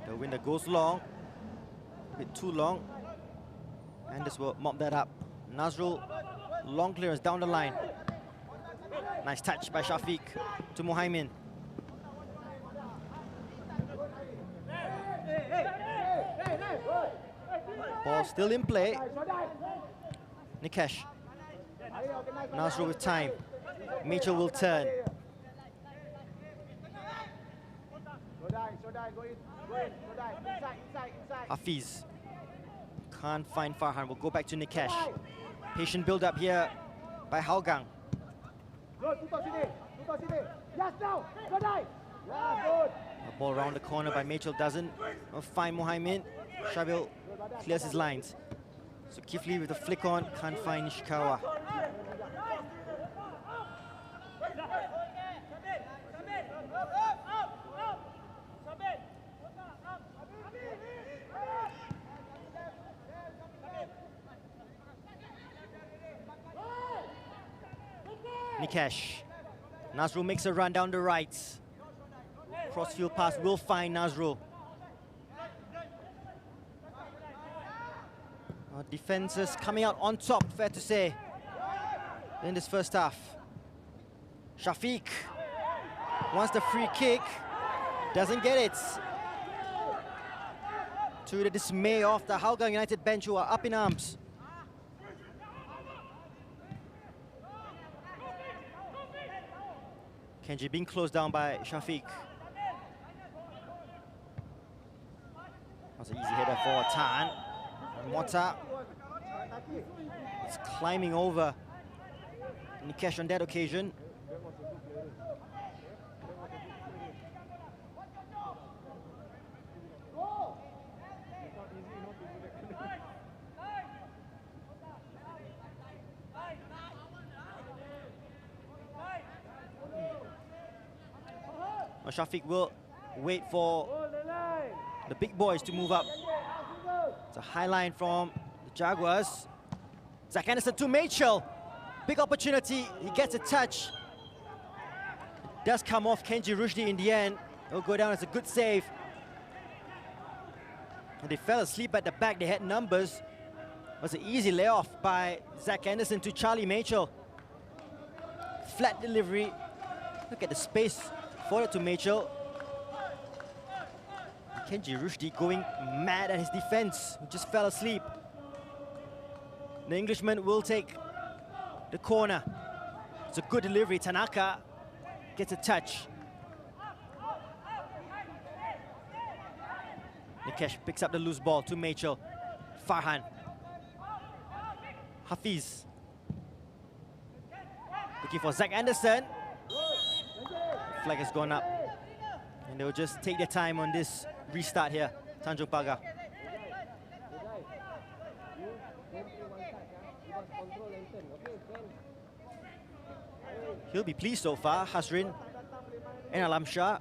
Speaker 1: The winner goes long, a bit too long, and this will mop that up. Nazrul, long clearance down the line. Nice touch by Shafiq to Muhaimin. Ball still in play. Nikesh. Nazrul with time. Mitchell will turn. Hafiz. Can't find Farhan. We'll go back to Nikesh. Patient build up here by Hougang. A ball around the corner by Mitchell doesn't find Muhaimin. Shabil clears his lines. So Kifli with a flick on, can't find Nishikawa. Nikesh. Nazrul makes a run down the right. Crossfield pass will find Nazrul. Our defenses coming out on top, fair to say, in this first half. Shafiq wants the free kick, doesn't get it. To the dismay of the Hougang United bench, who are up in arms. Kenji being closed down by Shafiq. That's an easy header for Tan. Mota is climbing over Nikesh on that occasion. Shafiq will wait for the big boys to move up. It's a high line from the Jaguars. Zach Anderson to Mitchell. Big opportunity, he gets a touch. It does come off Kenji Rushdie in the end. It'll go down as a good save. And they fell asleep at the back, they had numbers. It was an easy layoff by Zach Anderson to Charlie Mitchell. Flat delivery. Look at the space forward to Mitchell. Kenji Rushdie going mad at his defense, who just fell asleep. The Englishman will take the corner. It's a good delivery. Tanaka gets a touch. Nikesh picks up the loose ball to Mitchell. Farhan. Hafiz. Looking for Zach Anderson. The flag has gone up. And they'll just take their time on this restart here. Tanjong Pagar. He'll be pleased so far, Hasrin and Alam Shah.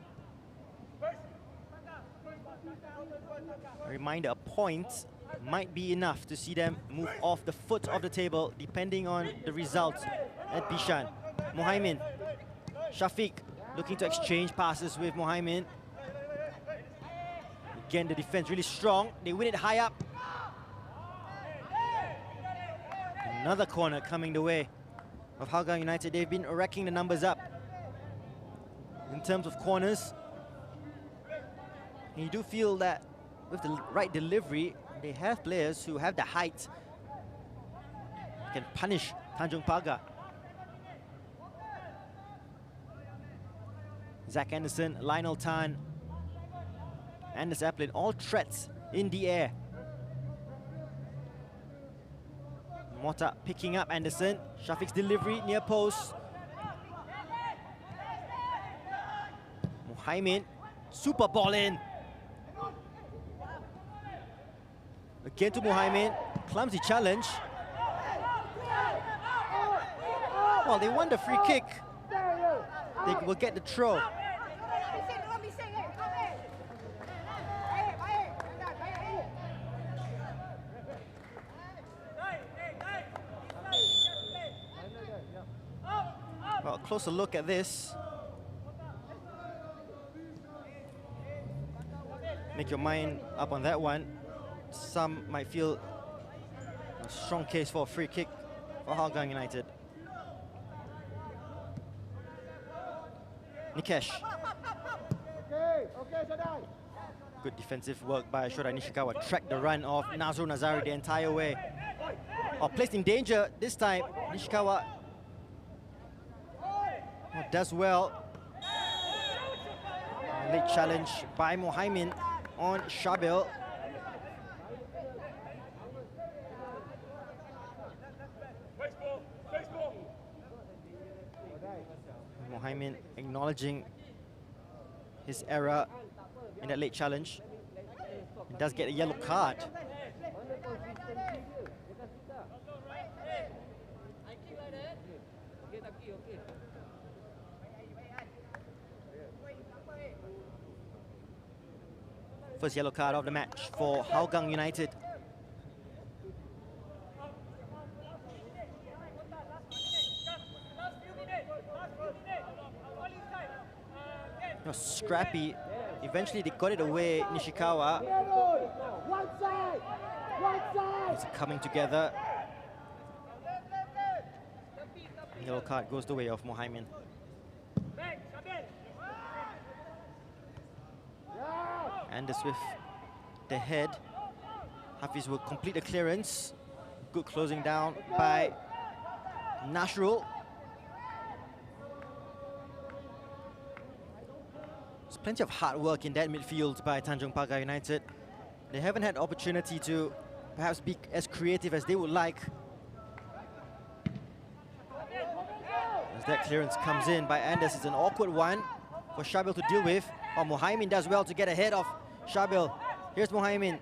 Speaker 1: A reminder, a point might be enough to see them move off the foot of the table depending on the results at Bishan. Mohaimin, Shafiq looking to exchange passes with Mohaimin. Again, the defense really strong. They win it high up. Another corner coming the way of Hougang United. They've been racking the numbers up in terms of corners. And you do feel that with the right delivery, they have players who have the height, can punish Tanjong Pagar. Zach Anderson, Lionel Tan, and the Zeppelin, all threats in the air. Mota picking up Anderson. Shafiq's delivery near post. Mohaimin, super ball in. Again to Mohaimin, clumsy challenge. Well, they won the free kick. They will get the throw. Well, a closer look at this. Make your mind up on that one. Some might feel a strong case for a free kick for Hougang United. Nikesh. Good defensive work by Shoda Nishikawa. Tracked the run of Nazrul Nazari the entire way. Placed in danger this time. Nishikawa does well. Late challenge by Mohaimin on Shabil. Mohaimin acknowledging his error in that late challenge. He does get a yellow card. First yellow card of the match for Hougang United. Scrappy. Eventually they got it away, Nishikawa.
Speaker 5: One side! One side!
Speaker 1: It's coming together. Yellow card goes the way of Mohaimin. Anders with the head. Hafiz will complete the clearance. Good closing down by Nasrul. There's plenty of hard work in that midfield by Tanjong Pagar United. They haven't had opportunity to perhaps be as creative as they would like. As that clearance comes in by Anders, it's an awkward one for Shabil to deal with. Mohaimin does well to get ahead of Shabil. Here's Mohaimin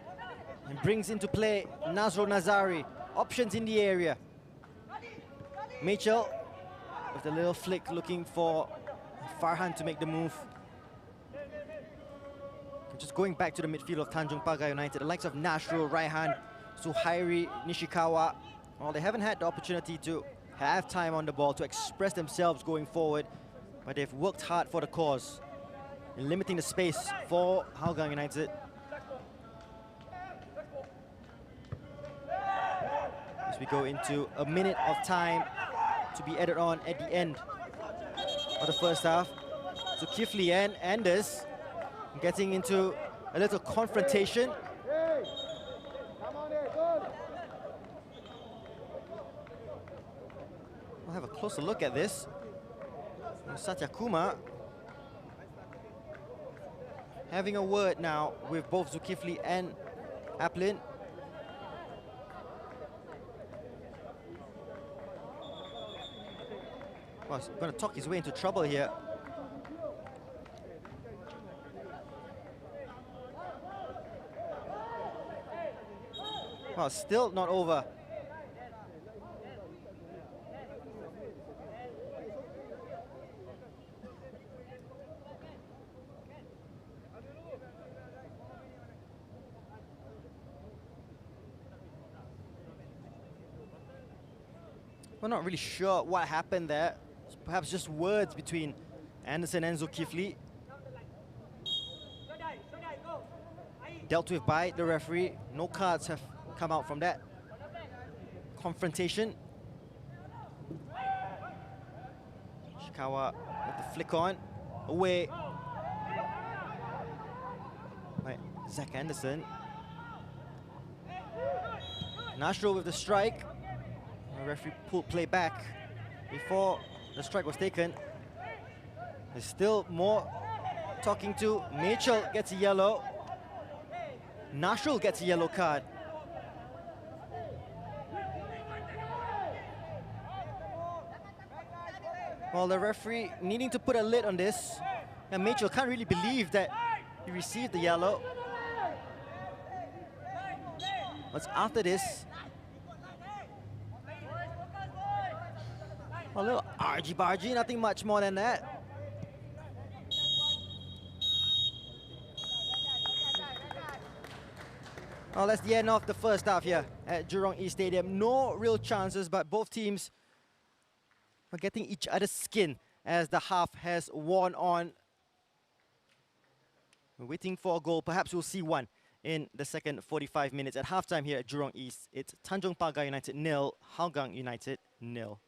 Speaker 1: and brings into play Nazrul Nazari. Options in the area. Mitchell with a little flick looking for Farhan to make the move. Just going back to the midfield of Tanjong Pagar United, the likes of Nashrul, Raihan, Suhairi, Nishikawa, well, they haven't had the opportunity to have time on the ball to express themselves going forward, but they've worked hard for the cause, limiting the space for Hougang United. As we go into a minute of time to be added on at the end of the first half. Zulkifli and Anders getting into a little confrontation.
Speaker 5: Hey, come on here, good.
Speaker 1: We'll have a closer look at this. Satyakuma having a word now with both Zulkifli and Aplin. Well, he's going to talk his way into trouble here. Well, still not over. We're not really sure what happened there. Perhaps just words between Anderson and Zulkifli. Dealt with by the referee. No cards have come out from that confrontation. Shikawa with the flick on. Away by Zach Anderson. Nashrul with the strike. The referee pulled play back before the strike was taken. There's still more talking to. Mitchell gets a yellow. Nashrul gets a yellow card. Well, the referee needing to put a lid on this. And Mitchell can't really believe that he received the yellow. But after this, a little argy-bargy, nothing much more than that. Well, that's the end of the first half here at Jurong East Stadium. No real chances, but both teams are getting each other's skin as the half has worn on. We're waiting for a goal. Perhaps we'll see one in the second 45 minutes. At halftime here at Jurong East, it's Tanjong Pagar United 0, Hougang United 0.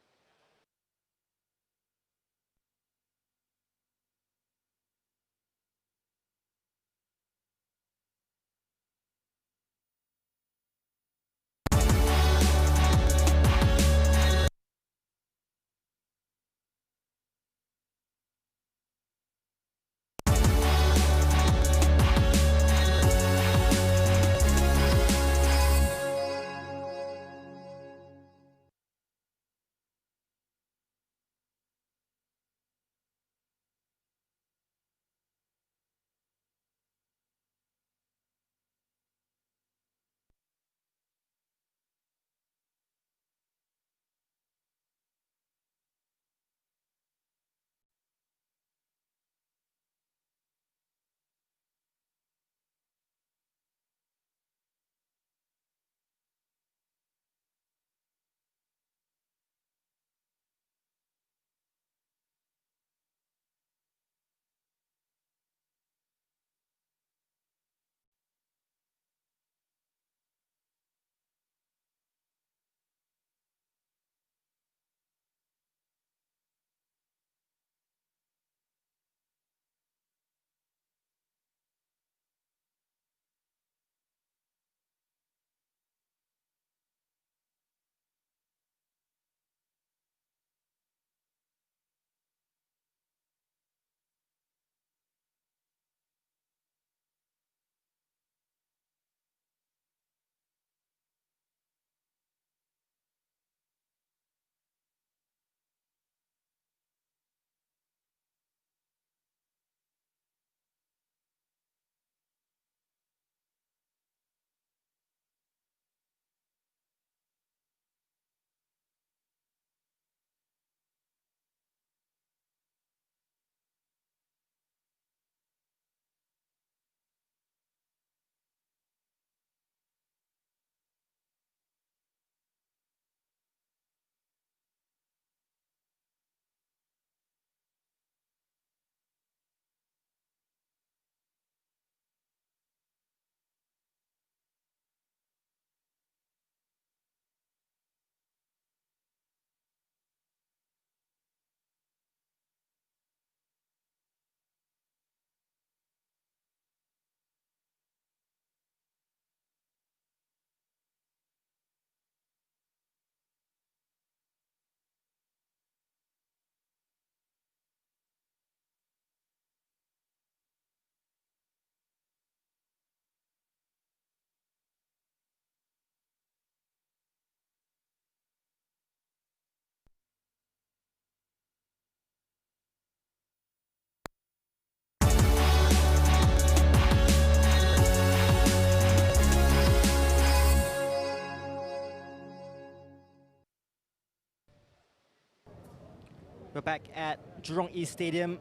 Speaker 1: We're back at Jurong East Stadium.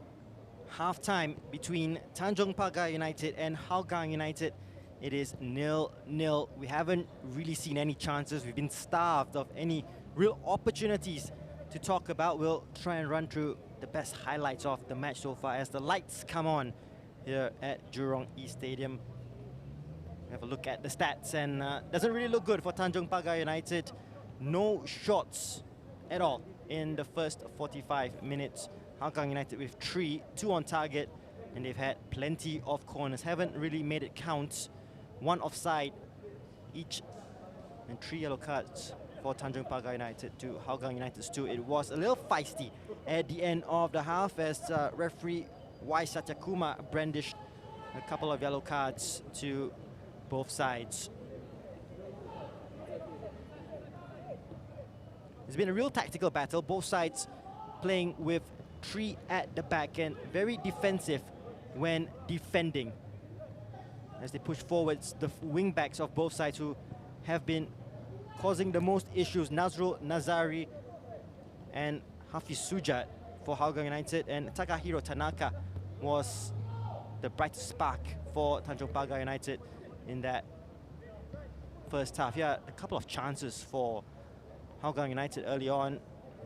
Speaker 1: Half-time between Tanjong Pagar United and Hougang United. It is 0-0. We haven't really seen any chances. We've been starved of any real opportunities to talk about. We'll try and run through the best highlights of the match so far as the lights come on here at Jurong East Stadium. We have a look at the stats, and doesn't really look good for Tanjong Pagar United. No shots at all in the first 45 minutes. Hougang United with 3, 2 on target, and they've had plenty of corners. Haven't really made it count. 1 offside each, and 3 yellow cards for Tanjong Pagar United to Hougang United's 2. It was a little feisty at the end of the half as referee Y. Satyakuma brandished a couple of yellow cards to both sides. It's been a real tactical battle, both sides playing with 3 at the back and very defensive when defending. As they push forwards, the wing backs of both sides who have been causing the most issues, Nazrul Nazari and Hafiz Sujat for Hougang United, and Takahiro Tanaka was the brightest spark for Tanjong Pagar United in that first half. Yeah, a couple of chances for Hougang United early on,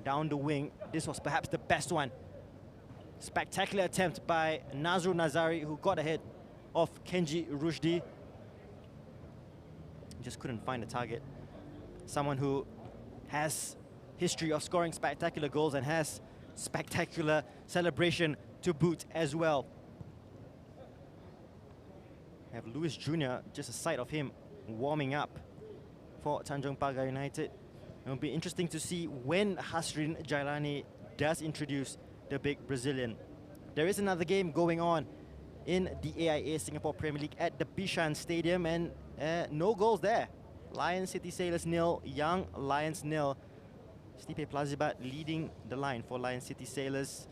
Speaker 1: down the wing. This was perhaps the best one. Spectacular attempt by Nazrul Nazari, who got ahead of Kenji Rushdi. Just couldn't find the target. Someone who has history of scoring spectacular goals and has spectacular celebration to boot as well. We have Lewis Jr., just a sight of him warming up for Tanjong Pagar United. It'll be interesting to see when Hasrin Jailani does introduce the big Brazilian. There is another game going on in the AIA Singapore Premier League at the Bishan Stadium, and no goals there. Lions City Sailors 0, Young Lions 0. Stipe Plazibat leading the line for Lions City Sailors.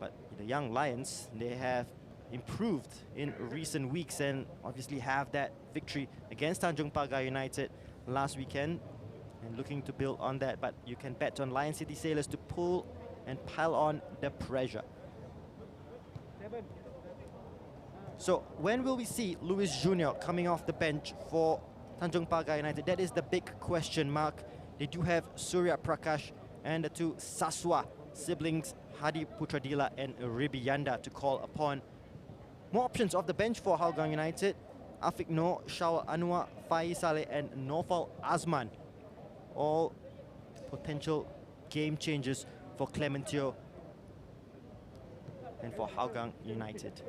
Speaker 1: But the Young Lions, they have improved in recent weeks and obviously have that victory against Tanjong Pagar United last weekend and looking to build on that. But you can bet on Lions City Sailors to pull and pile on the pressure. So when will we see Lewis Jr. coming off the bench for Tanjong Pagar United? That is the big question mark. They do have Surya Prakash and the 2 Saswa siblings, Hadi Putradila and Ribiyanda, to call upon. More options off the bench for Hougang United. Afiq Noor, Shawal Anwar, Faiz Saleh and Nofal Azman. All potential game changers for Clementio and for Hougang United.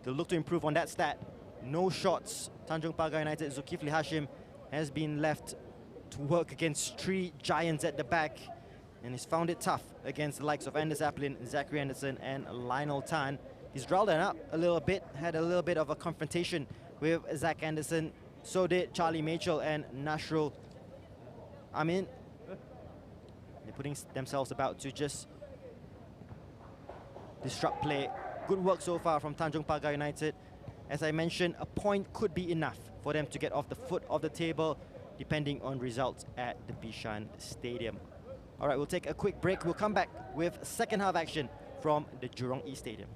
Speaker 1: They'll look to improve on that stat. No shots. Tanjong Pagar United, Zulkifli Hashim has been left to work against 3 giants at the back and has found it tough against the likes of Anders Aplin, Zachary Anderson and Lionel Tan. He's riled it up a little bit, had a little bit of a confrontation with Zach Anderson. So did Charlie Mitchell and Nashrul Amin. They're putting themselves about to just disrupt play. Good work so far from Tanjong Pagar United. As I mentioned, a point could be enough for them to get off the foot of the table, depending on results at the Bishan Stadium. All right, we'll take a quick break. We'll come back with second half action from the Jurong East Stadium.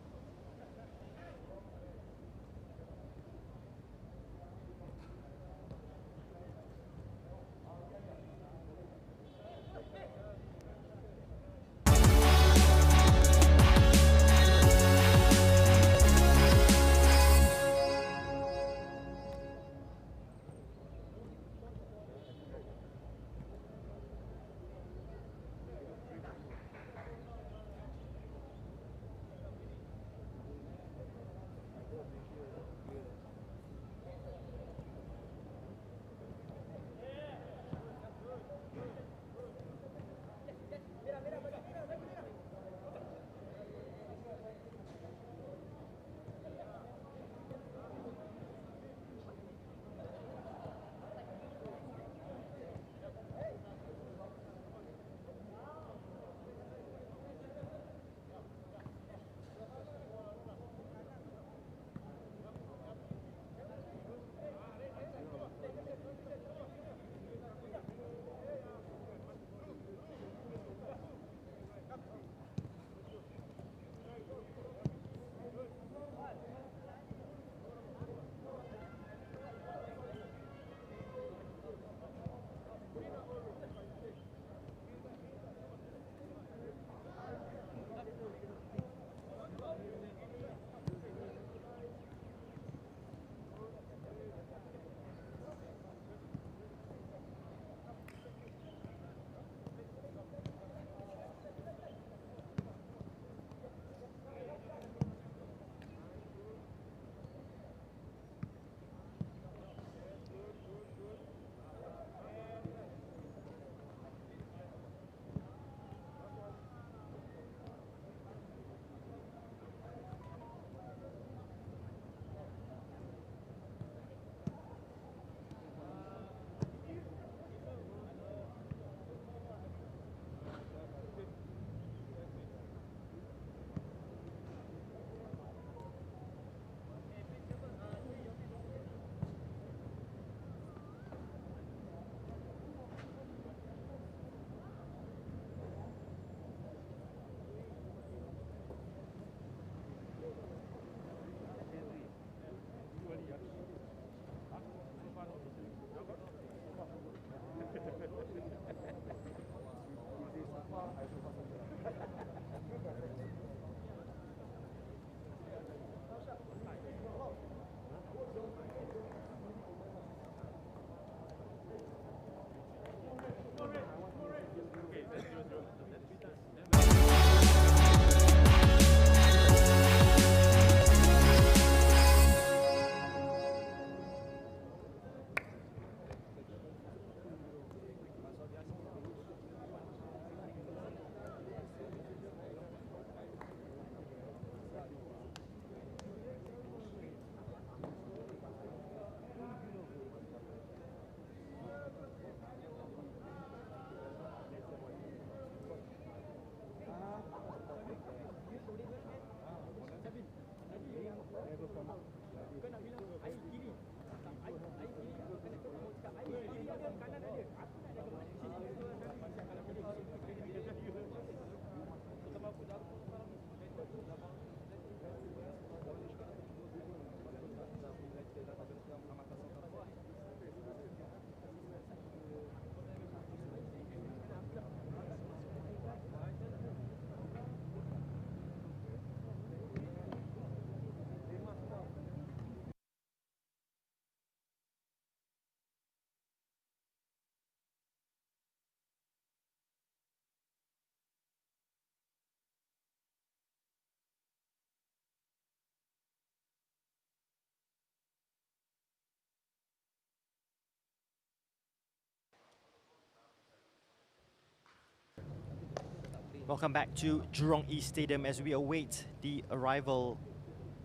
Speaker 1: Welcome back to Jurong East Stadium as we await the arrival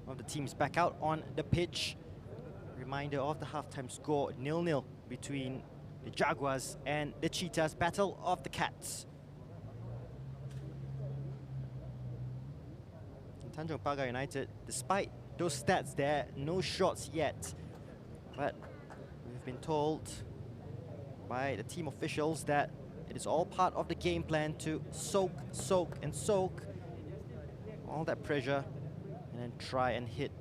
Speaker 1: of the teams back out on the pitch. Reminder of the halftime score, 0-0 between the Jaguars and the Cheetahs. Battle of the Cats. And Tanjong Pagar United, despite those stats there, no shots yet. But we've been told by the team officials that it is all part of the game plan to soak all that pressure and then try and hit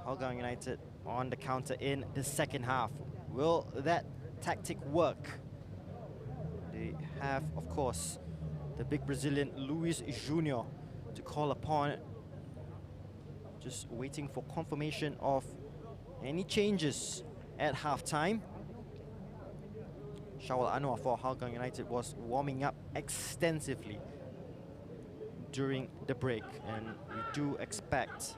Speaker 1: Hougang United on the counter in the second half. Will that tactic work? They have, of course, the big Brazilian Luis Junior to call upon. Just waiting for confirmation of any changes at halftime. Shawal Anwar for Hougang United was warming up extensively during the break, and we do expect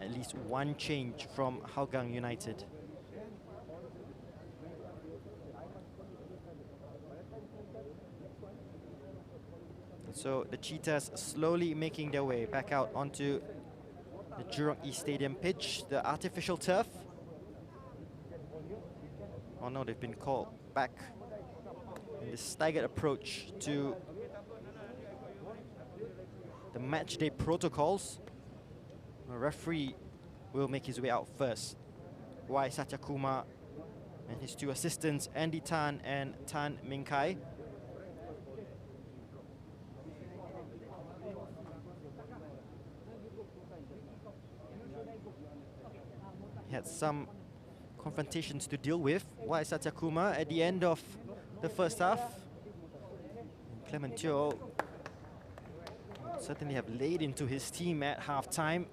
Speaker 1: at least one change from Hougang United. So the Cheetahs slowly making their way back out onto the Jurong East Stadium pitch, the artificial turf. Oh no, they've been called back in the staggered approach to the match day protocols. The referee will make his way out first. Y Satyakumar and his two assistants, Andy Tan and Tan Ming Kai. He had some confrontations to deal with, Y Satyakumar, at the end of the first half. Clement Teo certainly have laid into his team at halftime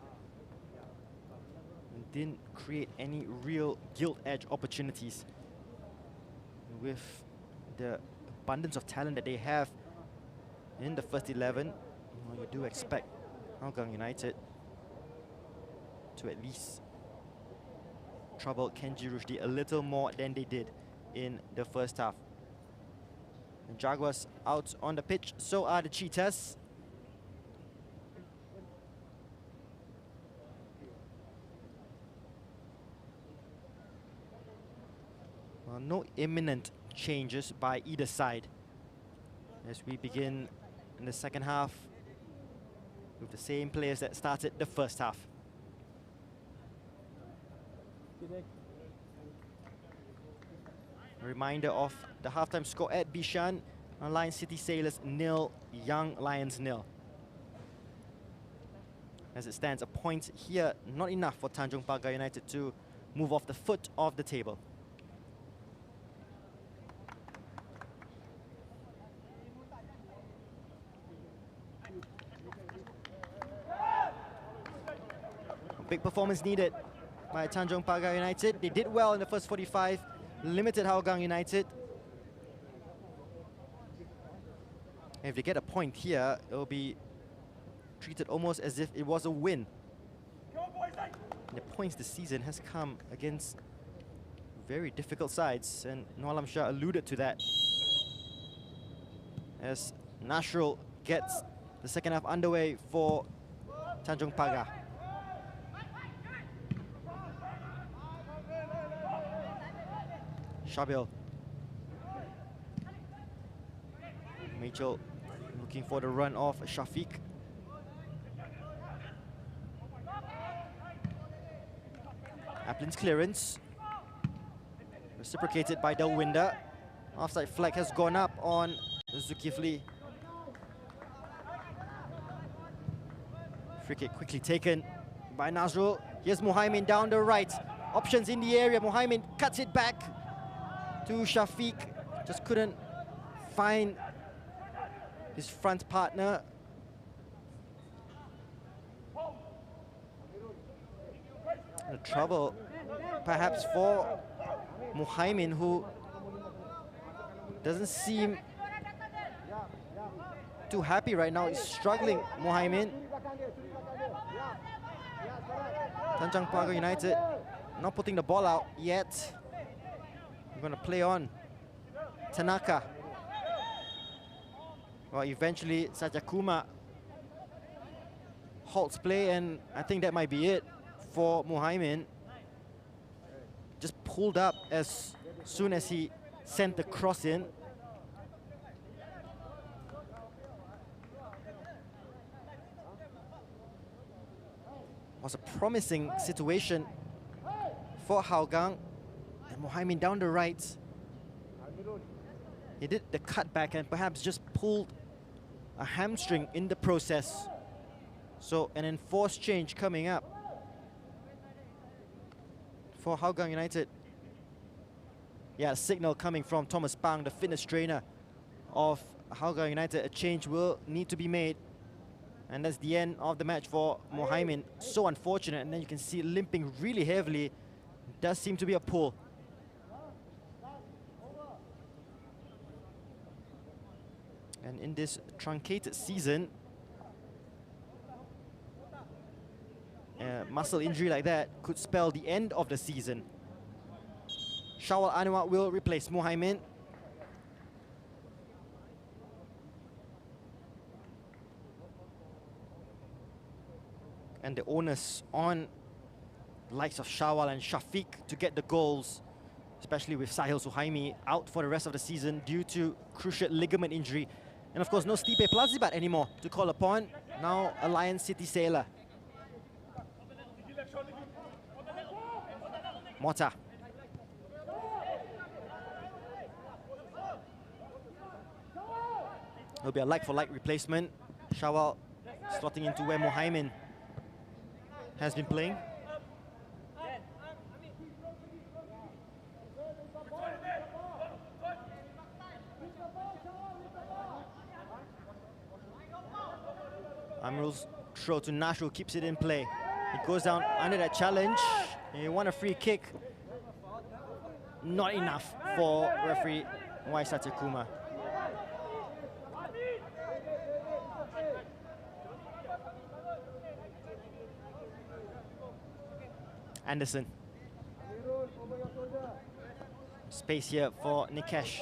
Speaker 1: and didn't create any real gilt-edge opportunities. With the abundance of talent that they have in the first 11, well, you do expect Hougang United to at least trouble Kenji Rushdie a little more than they did in the first half. The Jaguars out on the pitch, so are the Cheetahs. Well, no imminent changes by either side as we begin in the second half with the same players that started the first half. A reminder of the halftime score at Bishan: Lion City Sailors 0, Young Lions 0. As it stands, a point here not enough for Tanjong Pagar United to move off the foot of the table. A big performance needed by Tanjong Pagar United. They did well in the first 45, limited Hougang United. And if they get a point here, it will be treated almost as if it was a win. And the points this season has come against very difficult sides, and Noor Alam Shah alluded to that. As Nasrul gets the second half underway for Tanjong Pagar. Shabil. Mitchell looking for the run of Shafiq. Aplin's clearance. Reciprocated by Delwinder. Offside flag has gone up on Zulkifli. Free kick quickly taken by Nasrul. Here's Muhaimin down the right. Options in the area. Muhaimin cuts it back to Shafiq. Just couldn't find his front partner. The trouble perhaps for Muhaimin, who doesn't seem too happy right now. He's struggling, Muhaimin. Tanjong Pagar United not putting the ball out yet. We're going to play on. Tanaka. Well, eventually Sajakuma halts play, and I think that might be it for Muhaimin. Just pulled up as soon as he sent the cross in. Was a promising situation for Hougang, and Muhaimin down the right. He did the cutback and perhaps just pulled a hamstring in the process. So an enforced change coming up for Hougang United. Yeah, signal coming from Thomas Pang, the fitness trainer of Hougang United. A change will need to be made. And that's the end of the match for Muhaimin. So unfortunate, and then you can see limping really heavily. Does seem to be a pull. And in this truncated season, a muscle injury like that could spell the end of the season. Shawal Anwar will replace Muhaimin. And the onus on the likes of Shawal and Shafiq to get the goals, especially with Sahil Suhaimi out for the rest of the season due to cruciate ligament injury. And of course, no Stipe Plazibat anymore to call upon. Now a Lion City sailor. Mota. It'll be a like-for-like replacement. Shawal slotting into where Muhaimin has been playing. Amrul's throw to Nashu keeps it in play. He goes down under that challenge. He won a free kick. Not enough for referee Y. Satyakuma. Anderson. Space here for Nikesh.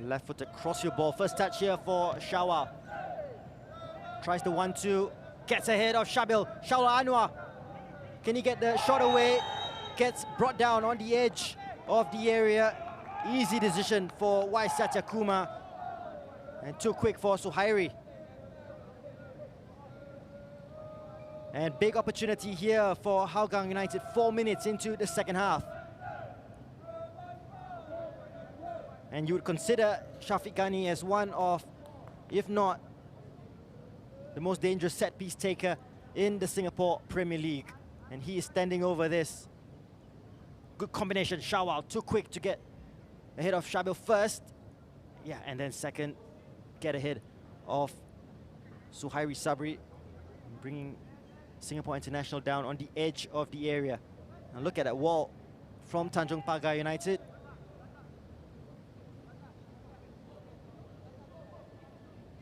Speaker 1: Left foot across your ball. First touch here for Shawal. Tries the 1-2. Gets ahead of Shabil. Shawal Anwar. Can he get the shot away? Gets brought down on the edge of the area. Easy decision for Y. Satyakuma. And too quick for Suhairi. And big opportunity here for Hougang United, 4 minutes into the second half. And you would consider Shafiq Ghani as one of, if not the most dangerous set-piece taker in the Singapore Premier League. And he is standing over this. Good combination, Shawal, too quick to get ahead of Shabil first. Yeah, and then second, get ahead of Suhairi Sabri, bringing Singapore International down on the edge of the area. And look at that wall from Tanjong Pagar United.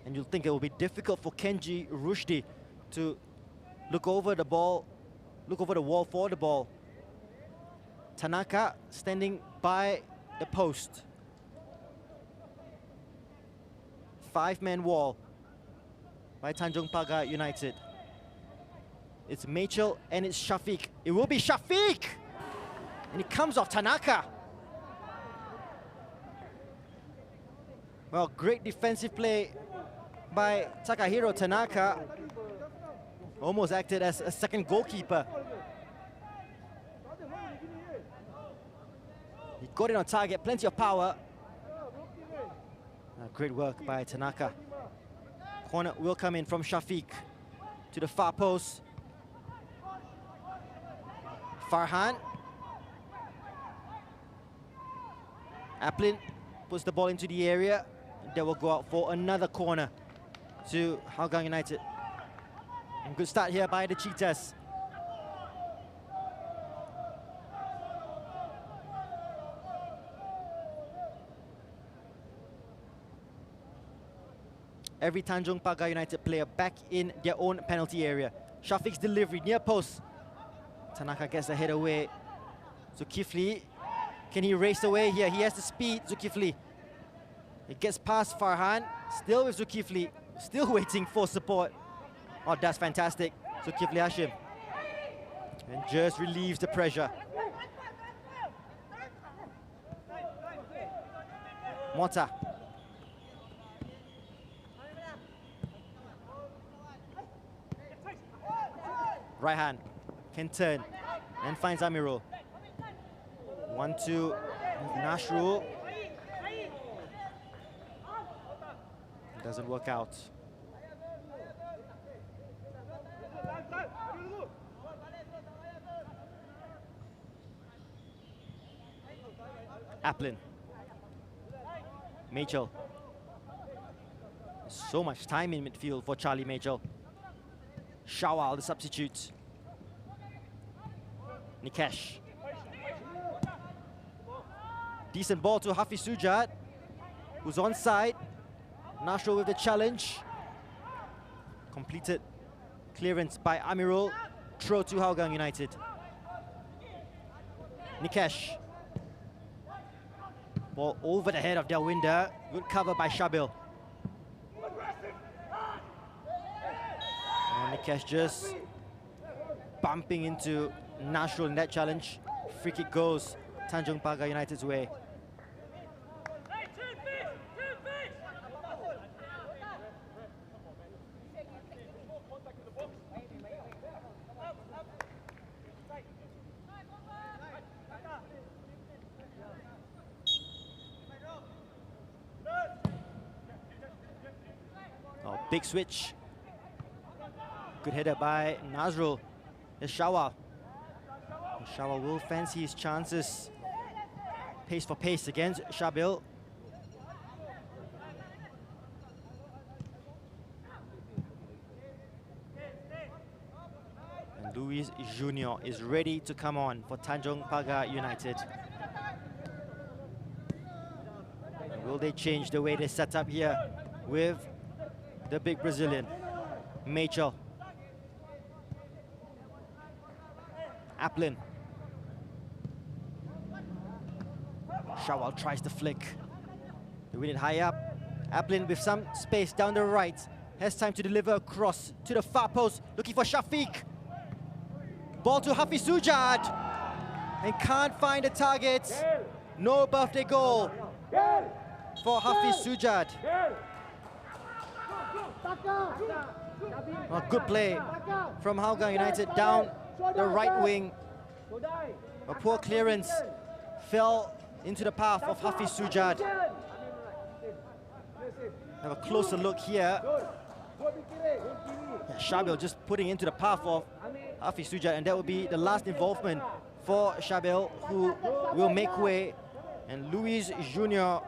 Speaker 1: And you'll think it will be difficult for Kenji Rushdie to look over the ball, look over the wall for the ball. Tanaka standing by the post. 5-man wall by Tanjong Pagar United. It's Machel and it's Shafiq. It will be Shafiq! And it comes off Tanaka. Well, great defensive play by Takahiro Tanaka. Almost acted as a second goalkeeper. He got it on target, plenty of power. Great work by Tanaka. Corner will come in from Shafiq to the far post. Farhan. Aplin puts the ball into the area. That will go out for another corner to Hougang United. And good start here by the Cheetahs. Every Tanjong Pagar United player back in their own penalty area. Shafiq's delivery near post. Tanaka gets the head away. Zulkifli, can he race away here? He has the speed, Zulkifli. It gets past Farhan, still with Zulkifli, still waiting for support. Oh, that's fantastic, Zulkifli Hashim. And just relieves the pressure. Mota. Right hand can turn and finds Amirul. 1-2 Nashrul. Doesn't work out. Applin. Mitchell. So much time in midfield for Charlie Mitchell. Shawal, the substitute. Nikesh. Decent ball to Hafiz Sujat, who's onside. Nashrul with the challenge. Completed clearance by Amirul. Throw to Hougang United. Nikesh. Ball over the head of Delwinder. Good cover by Shabil. And Nikesh just bumping into Nashrul in that challenge. Free kick goes Tanjong Pagar United's way. Oh, big switch. Good header by Nazrul. There's Shawal. Shawal will fancy his chances. Pace for pace against Shabil. And Luis Junior is ready to come on for Tanjong Pagar United. And will they change the way they set up here with the big Brazilian? Mitchell. Applin. Shawal tries to flick. They win it high up. Applin with some space down the right. Has time to deliver across to the far post. Looking for Shafiq. Ball to Hafiz Sujat. And can't find the target. No birthday goal for Hafiz Sujat. Well, good play from Hougang United down the right wing. A poor clearance fell into the path of Hafiz Sujat. Have a closer look here. Shabil just putting into the path of Hafiz Sujat, and that will be the last involvement for Shabil, who will make way, and Luis Junior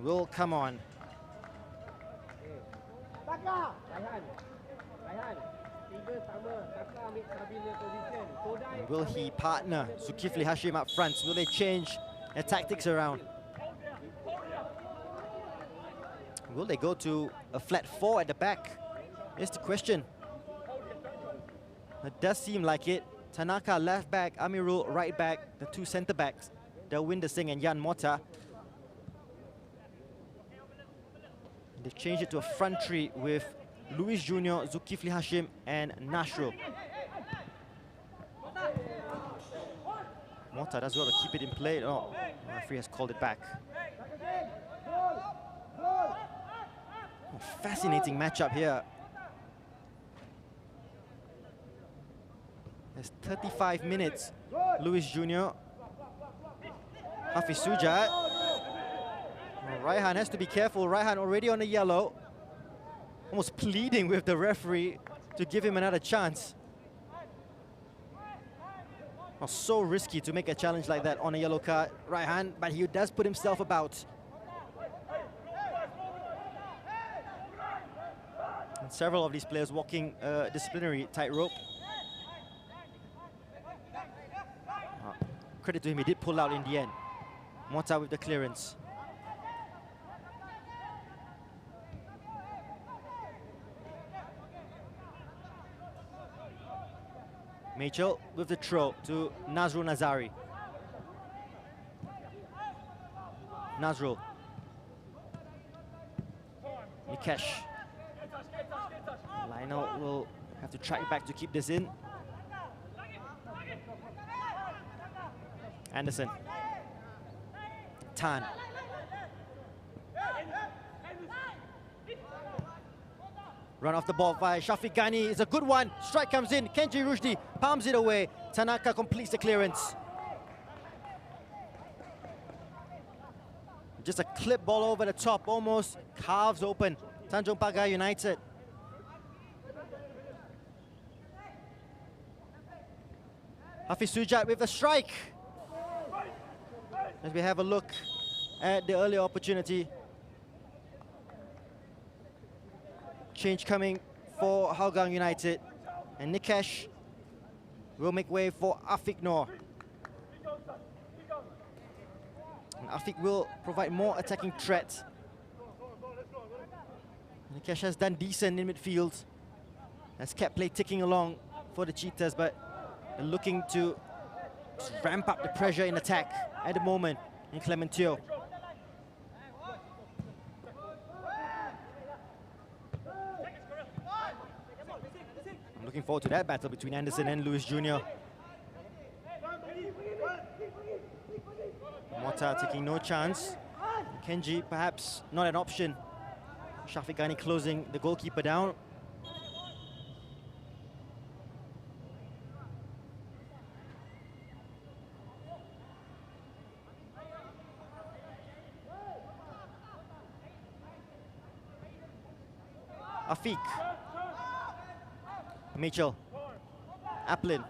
Speaker 1: will come on. And will he partner Zulkifli Hashim up front? Will they change their tactics around? Will they go to a flat 4 at the back? Here's the question. It does seem like it. Tanaka left back, Amirul right back, the two centre backs, Delwinder Singh and Yan Mota. They've changed it to a front three with Luis Junior, Zulkifli Hashim and Nashrul. Mota does well to keep it in play. Oh, the referee has called it back. Oh, fascinating matchup here. There's 35 minutes. Luis Junior, Hafiz Sujat. Raihan has to be careful. Raihan already on the yellow. Almost pleading with the referee to give him another chance. Oh, so risky to make a challenge like that on a yellow card, Raihan, but he does put himself about. And several of these players walking disciplinary tightrope. Credit to him, he did pull out in the end. Mota with the clearance. Mitchell with the throw to Nazrul Nazari. Nazrul. Nikesh. Lionel will have to track back to keep this in. Anderson. Tan. Run off the ball by Shafiq Ghani. It's a good one. Strike comes in. Kenji Rushdi palms it away. Tanaka completes the clearance. Just a clip ball over the top, almost carves open Tanjong Pagar United. Hafiz Sujat with a strike. As we have a look at the earlier opportunity. Change coming for Hougang United. And Nikesh will make way for Afiq Noor. And Afiq will provide more attacking threat. Nikesh has done decent in midfield. Has kept play ticking along for the Cheetahs, but they're looking to ramp up the pressure in attack at the moment in Clementio. I'm looking forward to that battle between Anderson and Lewis Jr. Mota taking no chance. Kenji perhaps not an option. Shafiq Ghani closing the goalkeeper down. Afiq. Mitchell. Applin.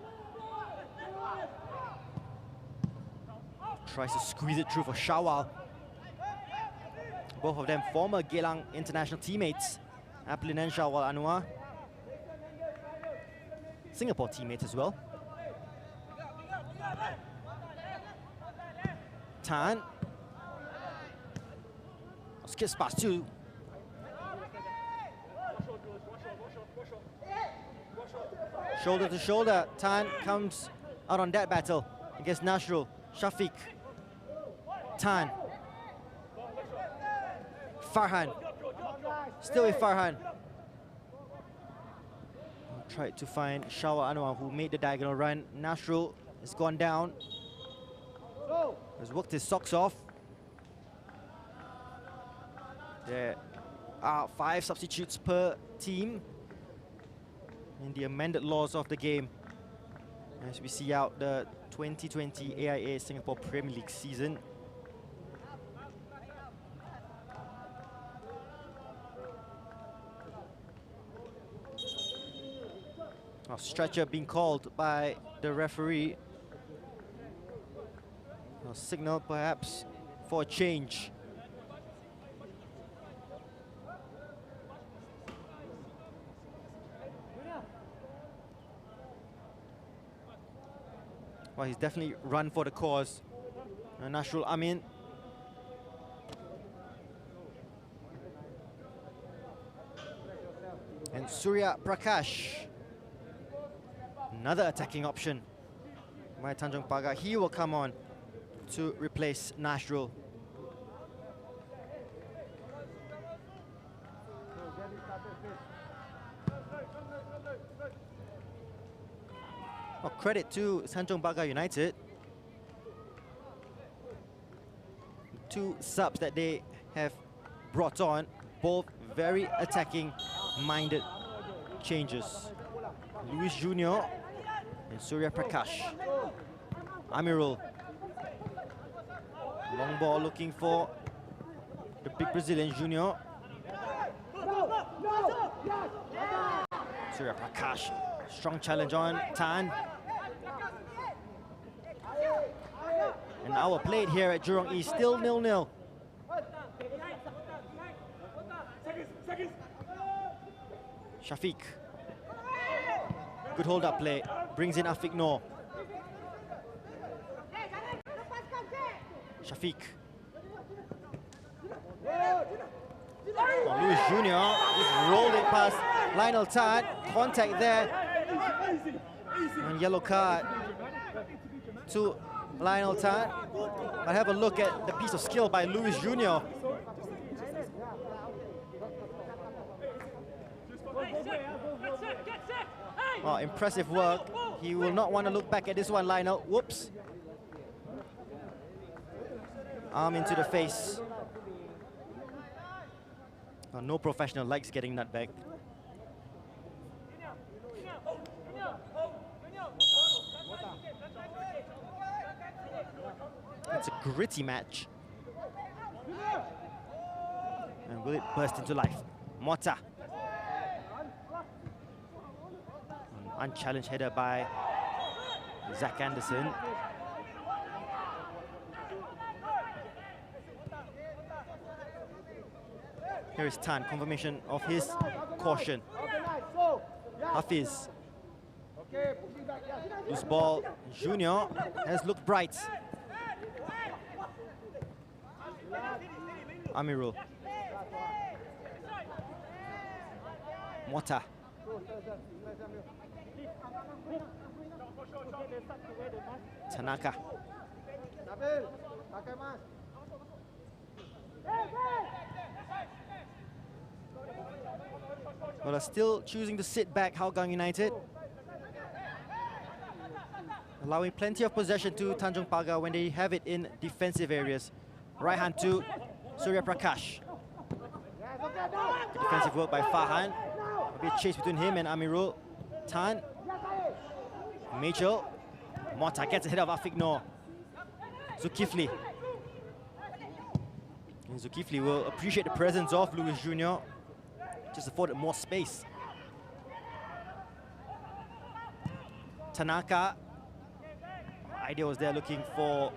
Speaker 1: Tries to squeeze it through for Shawal. Both of them former Geylang international teammates. Applin and Shawal Anwar. Singapore teammates as well. Tan. Skips past two. Shoulder to shoulder. Tan comes out on that battle against Nasrul. Shafiq. Tan. Farhan. Still with Farhan. Tried to find Shawa Anwar, who made the diagonal run. Nasrul has gone down. Has worked his socks off. There are 5 substitutes per team in the amended laws of the game as we see out the 2020 AIA Singapore Premier League season. A stretcher being called by the referee. A signal perhaps for a change. Well, he's definitely run for the cause. Nasrul Amin. And Surya Prakash. Another attacking option by Tanjong Pagar. He will come on to replace Nasrul. Well, credit to Tanjong Pagar United. 2 subs that they have brought on, both very attacking-minded changes. Luis Jr. and Surya Prakash. Amirul. Long ball looking for the big Brazilian Junior. Surya Prakash. Strong challenge on Tan. And our plate here at Jurong East still 0-0. Shafiq. Good hold-up play. Brings in Afiq Noor. Shafiq. Oh, Luis Jr. just rolled it past Lionel Tan. Contact there. And yellow card to Lionel Tan. But have a look at the piece of skill by Luis Jr. Well, impressive work. He will not want to look back at this one, Lionel. Whoops. Arm into the face. Well, no professional likes getting nutbagged. It's a gritty match. And will it burst into life? Mota. An unchallenged header by Zach Anderson. Here is Tan, confirmation of his caution. Hafiz. Loose ball. Junior has looked bright. Amirul. Mota. Tanaka. Well, are still choosing to sit back, Hougang United. Allowing plenty of possession to Tanjong Pagar when they have it in defensive areas. Right hand to Surya Prakash. Good defensive work by Fahan. A bit chase between him and Amirul. Tan. Mitchell. Mota gets ahead of Afiq Noor. Zulkifli. And Zulkifli will appreciate the presence of Luis Jr. Just afforded more space. Tanaka. Idea was there looking for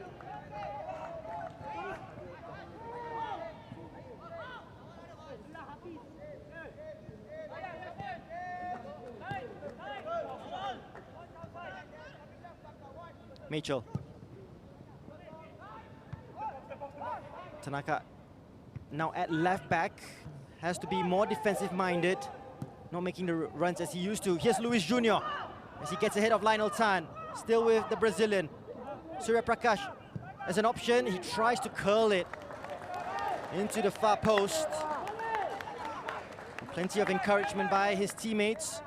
Speaker 1: Mitchell. Tanaka now at left back, has to be more defensive minded, not making the runs as he used to. Here's Luis Jr. as he gets ahead of Lionel Tan, still with the Brazilian. Surya Prakash as an option, he tries to curl it into the far post. Plenty of encouragement by his teammates,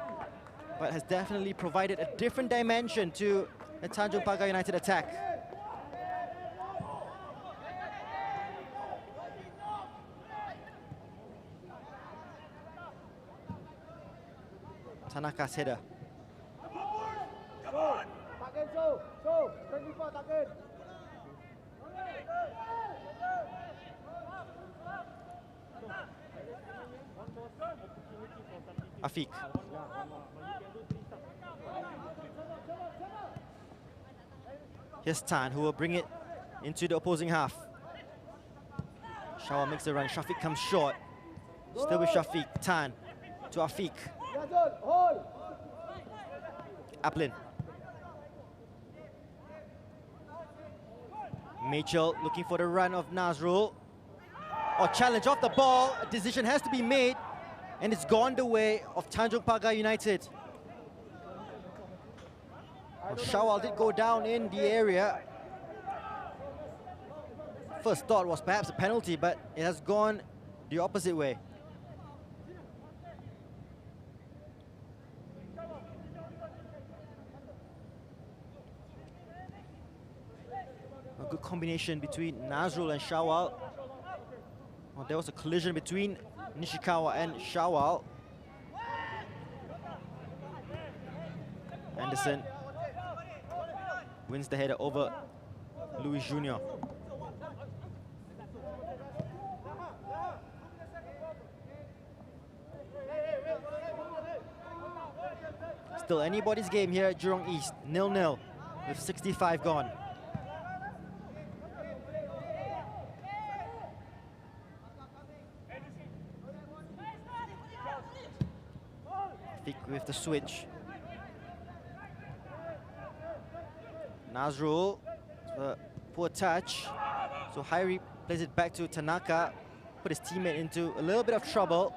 Speaker 1: but has definitely provided a different dimension to the Tanjong Pagar United attack. Tanaka's header. Afiq. Here's Tan, who will bring it into the opposing half. Shawal makes the run. Shafiq comes short. Still with Shafiq. Tan to Afiq. Aplin. Mitchell looking for the run of Nazrul. Challenge off the ball. A decision has to be made, and it's gone the way of Tanjong Pagar United. Shawal did go down in the area. First thought was perhaps a penalty, but it has gone the opposite way. A good combination between Nazrul and Shawal. Well, there was a collision between Nishikawa and Shawal. Anderson wins the header over Luis Jr. Still anybody's game here at Jurong East, 0-0 with 65 gone. With the switch. Nazrul, poor touch. So Hairi plays it back to Tanaka, put his teammate into a little bit of trouble.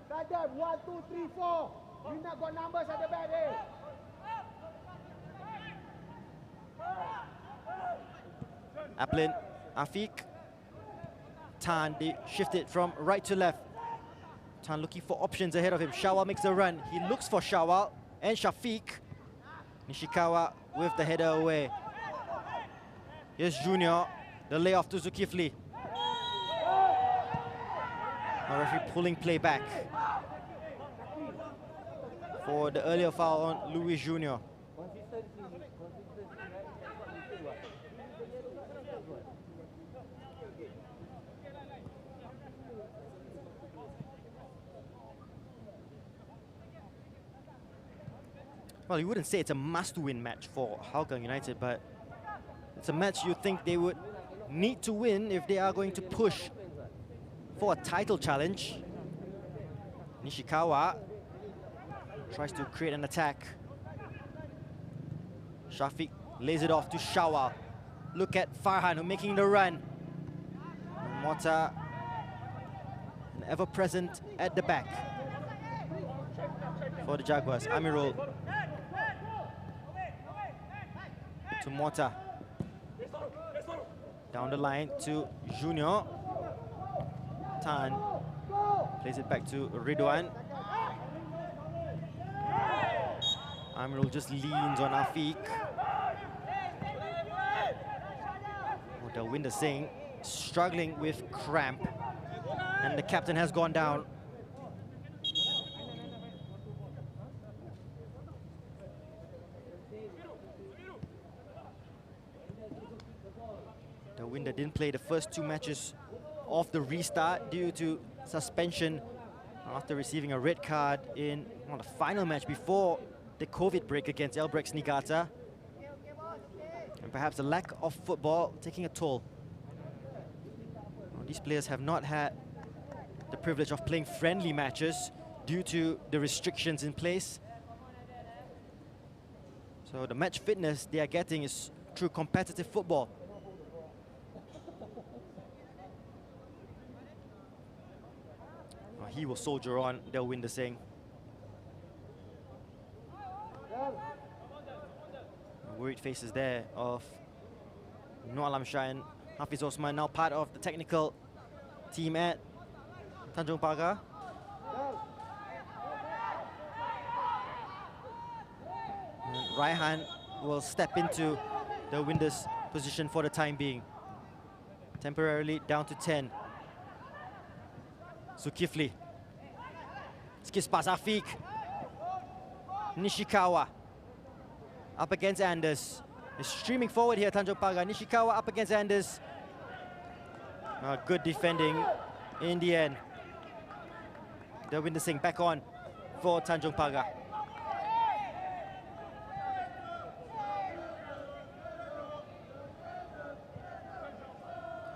Speaker 5: 1, 2, 3, 4. You not got numbers at the back, eh?
Speaker 1: Aplin, Afiq. Tan, they shifted from right to left. Tan looking for options ahead of him. Shawal makes the run. He looks for Shawal and Shafiq. Nishikawa with the header away. Here's Junior, the layoff to Zulkifli. The referee pulling play back for the earlier foul on Luis Junior. Well, you wouldn't say it's a must-win match for Hougang United, but it's a match you think they would need to win if they are going to push for a title challenge. Nishikawa tries to create an attack. Shafiq lays it off to Shawal. Look at Farhan, who's making the run. Mota, ever present at the back for the Jaguars. Amirul to Mota. Down the line to Junior. Tan plays it back to Ridwan. Amirul just leans on Afiq. Delwinder Singh struggling with cramp, and the captain has gone down. Delwinder didn't play the first 2 matches of the restart due to suspension after receiving a red card in the final match before the COVID break against Elbrex Niigata. And perhaps a lack of football taking a toll. Well, these players have not had the privilege of playing friendly matches due to the restrictions in place. So the match fitness they are getting is through competitive football. Well, he will soldier on, Delwinder Singh. Worried faces there of Noor Alam Shah and Hafiz Osman, now part of the technical team at Tanjong Pagar. And Raihan will step into the Winder's position for the time being. Temporarily down to 10. Zulkifli. Skips past Afiq. Nishikawa. Up against Anders. He's streaming forward here, Tanjong Pagar. Nishikawa up against Anders. Good defending in the end. Delwinder Singh back on for Tanjong Pagar.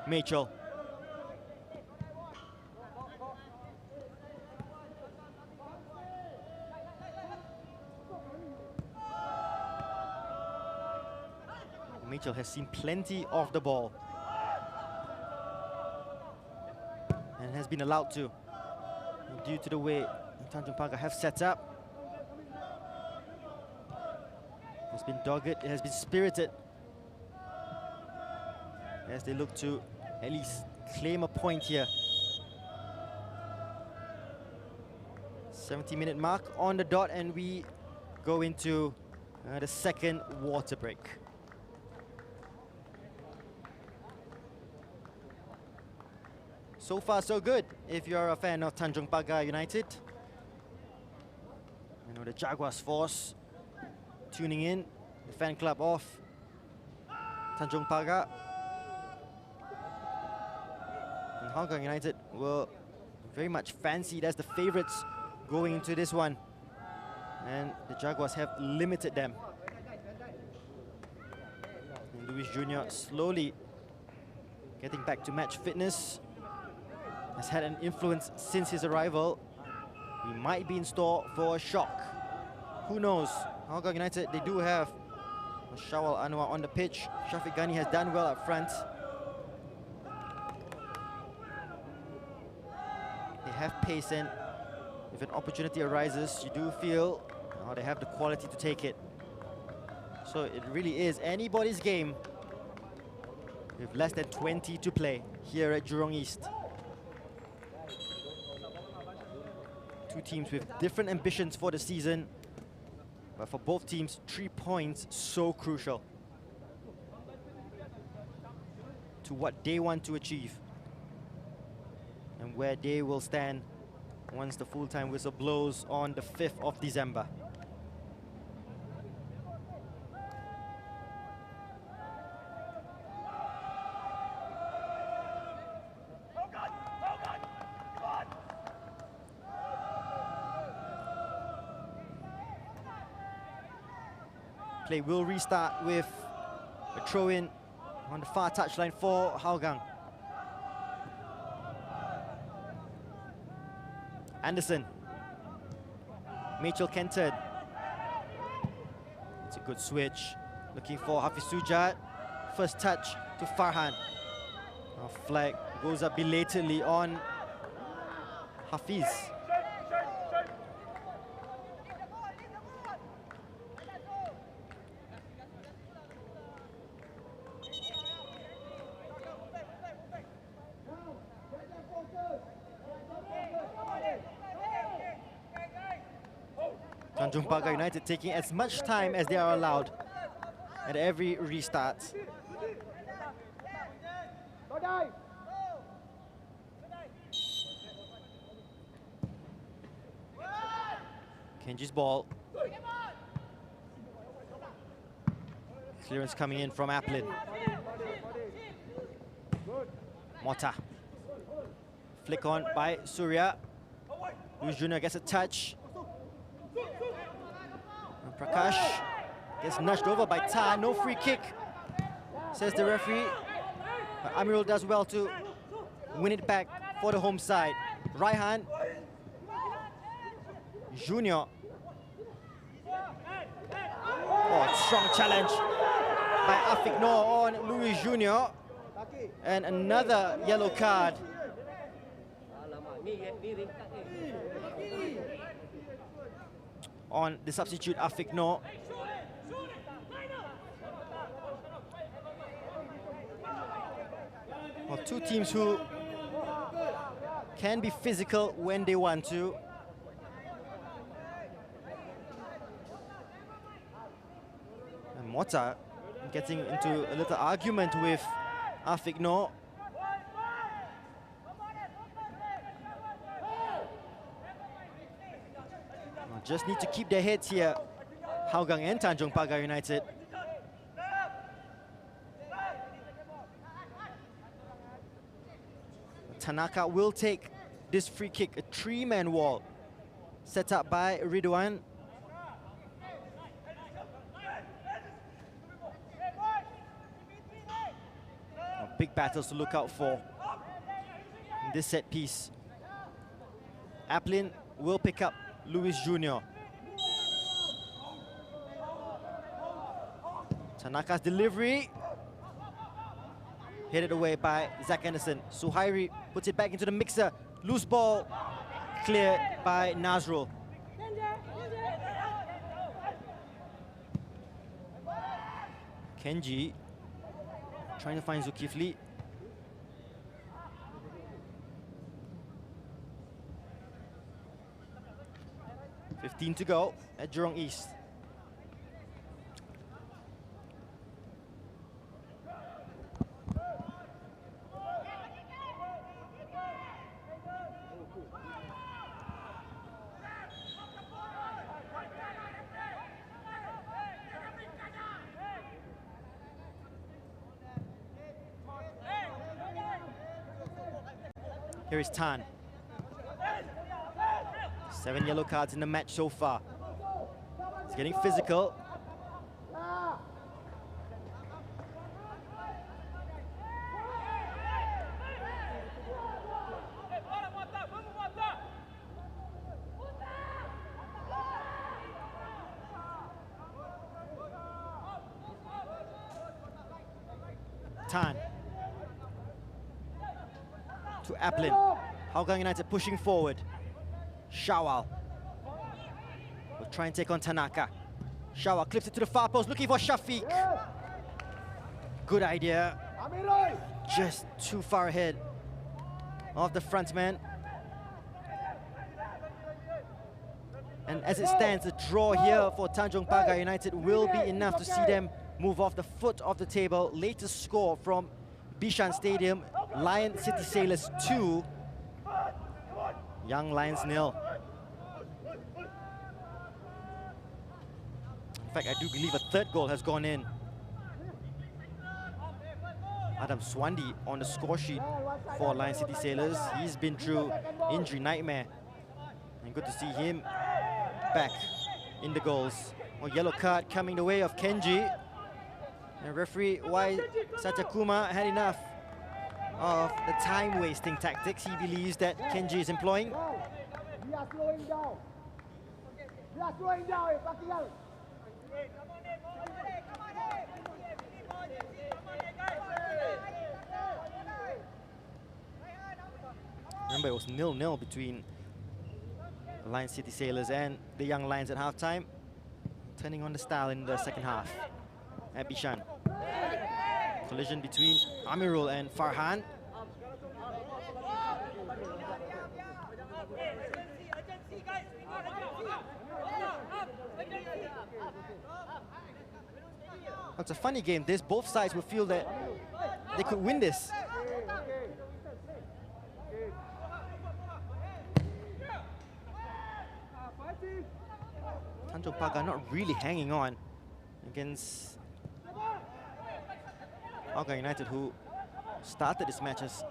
Speaker 1: Mitchell. Mitchell has seen plenty of the ball and has been allowed to, due to the way Tanjong Pagar have set up. It has been dogged, it has been spirited as they look to at least claim a point here. 70-minute mark on the dot, and we go into the second water break. So far, so good, if you're a fan of Tanjong Pagar United. You know, the Jaguars force tuning in, the fan club of Tanjong Pagar. And Hougang United were very much fancied as the favourites going into this one. And the Jaguars have limited them. And Luis Junior slowly getting back to match fitness. Has had an influence since his arrival. We might be in store for a shock. Who knows? Hougang United, they do have Shawal Anwar on the pitch. Shafiq Ghani has done well up front. They have pace, and if an opportunity arises, you do feel they have the quality to take it. So it really is anybody's game With less than 20 to play here at Jurong East. Two teams with different ambitions for the season, but for both teams, 3 points so crucial to what they want to achieve and where they will stand once the full-time whistle blows on the 5th of December. Play will restart with a throw-in on the far touchline for Hougang. Anderson. Mitchell Kenton. It's a good switch. Looking for Hafiz Sujat. First touch to Farhan. Our flag goes up belatedly on Hafiz. Tanjong Pagar United taking as much time as they are allowed at every restart. Kenji's ball. Clearance coming in from Aplin. Mota. Flick on by Surya. Luis Jr. gets a touch. And Prakash gets nudged over by Ta. No free kick, says the referee. But Amirul does well to win it back for the home side. Raihan. Junior. Oh, strong challenge by Afiq Noor on Louis Junior. And another yellow card. On the substitute Afiq Noor. Well, two teams who can be physical when they want to. And Mota getting into a little argument with Afiq Noor. Just need to keep their heads here, Hougang and Tanjong Pagar United. Tanaka will take this free kick, a three-man wall set up by Ridwan. Big battles to look out for in this set piece. Aplin will pick up Luis Jr. Tanaka's delivery. Headed away by Zach Anderson. Suhairi puts it back into the mixer. Loose ball cleared by Nazrul. Kenji trying to find Zulkifli. .15 to go at Jurong East. Here is Tan. 7 yellow cards in the match so far. It's getting physical. Tan. To Aplin. Hougang United pushing forward. Shawal will try and take on Tanaka. Shawal clips it to the far post, looking for Shafiq. Good idea Just too far ahead of the frontman. And as it stands, a draw here for Tanjong Pagar United will be enough to see them move off the foot of the table. Latest score from Bishan Stadium, Lion City Sailors 2, Young Lions 0. In fact, I do believe a third goal has gone in. Adam Swandi on the score sheet for Lion City Sailors. He's been through injury nightmare. And good to see him back in the goals. Oh, yellow card coming the way of Kenji. And referee Y Satyakuma had enough of the time-wasting tactics he believes that Kenji is employing.
Speaker 5: We are slowing down. We are slowing down, Pagar.
Speaker 1: Remember, it was 0-0 between Lion City Sailors and the Young Lions at halftime. Turning on the style in the second half at Bishan. Collision between Amirul and Farhan. It's a funny game. This both sides will feel that they could win this. Tanjong Pagar not really hanging on against Hougang United, who started this match as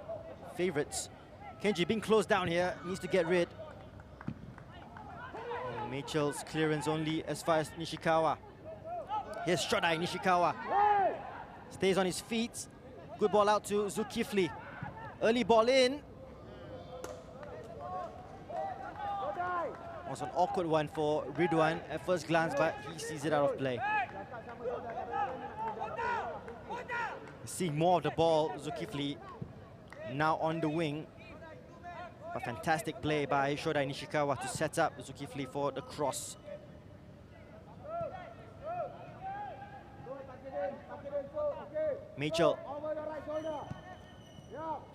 Speaker 1: favourites. Kenji being closed down here, needs to get rid. Mitchell's clearance only as far as Nishikawa. Here's Shodai Nishikawa. Stays on his feet. Good ball out to Zulkifli. Early ball in. Was an awkward one for Ridwan at first glance, but he sees it out of play. Seeing more of the ball, Zulkifli now on the wing. A fantastic play by Shodai Nishikawa to set up Zulkifli for the cross. Mitchell.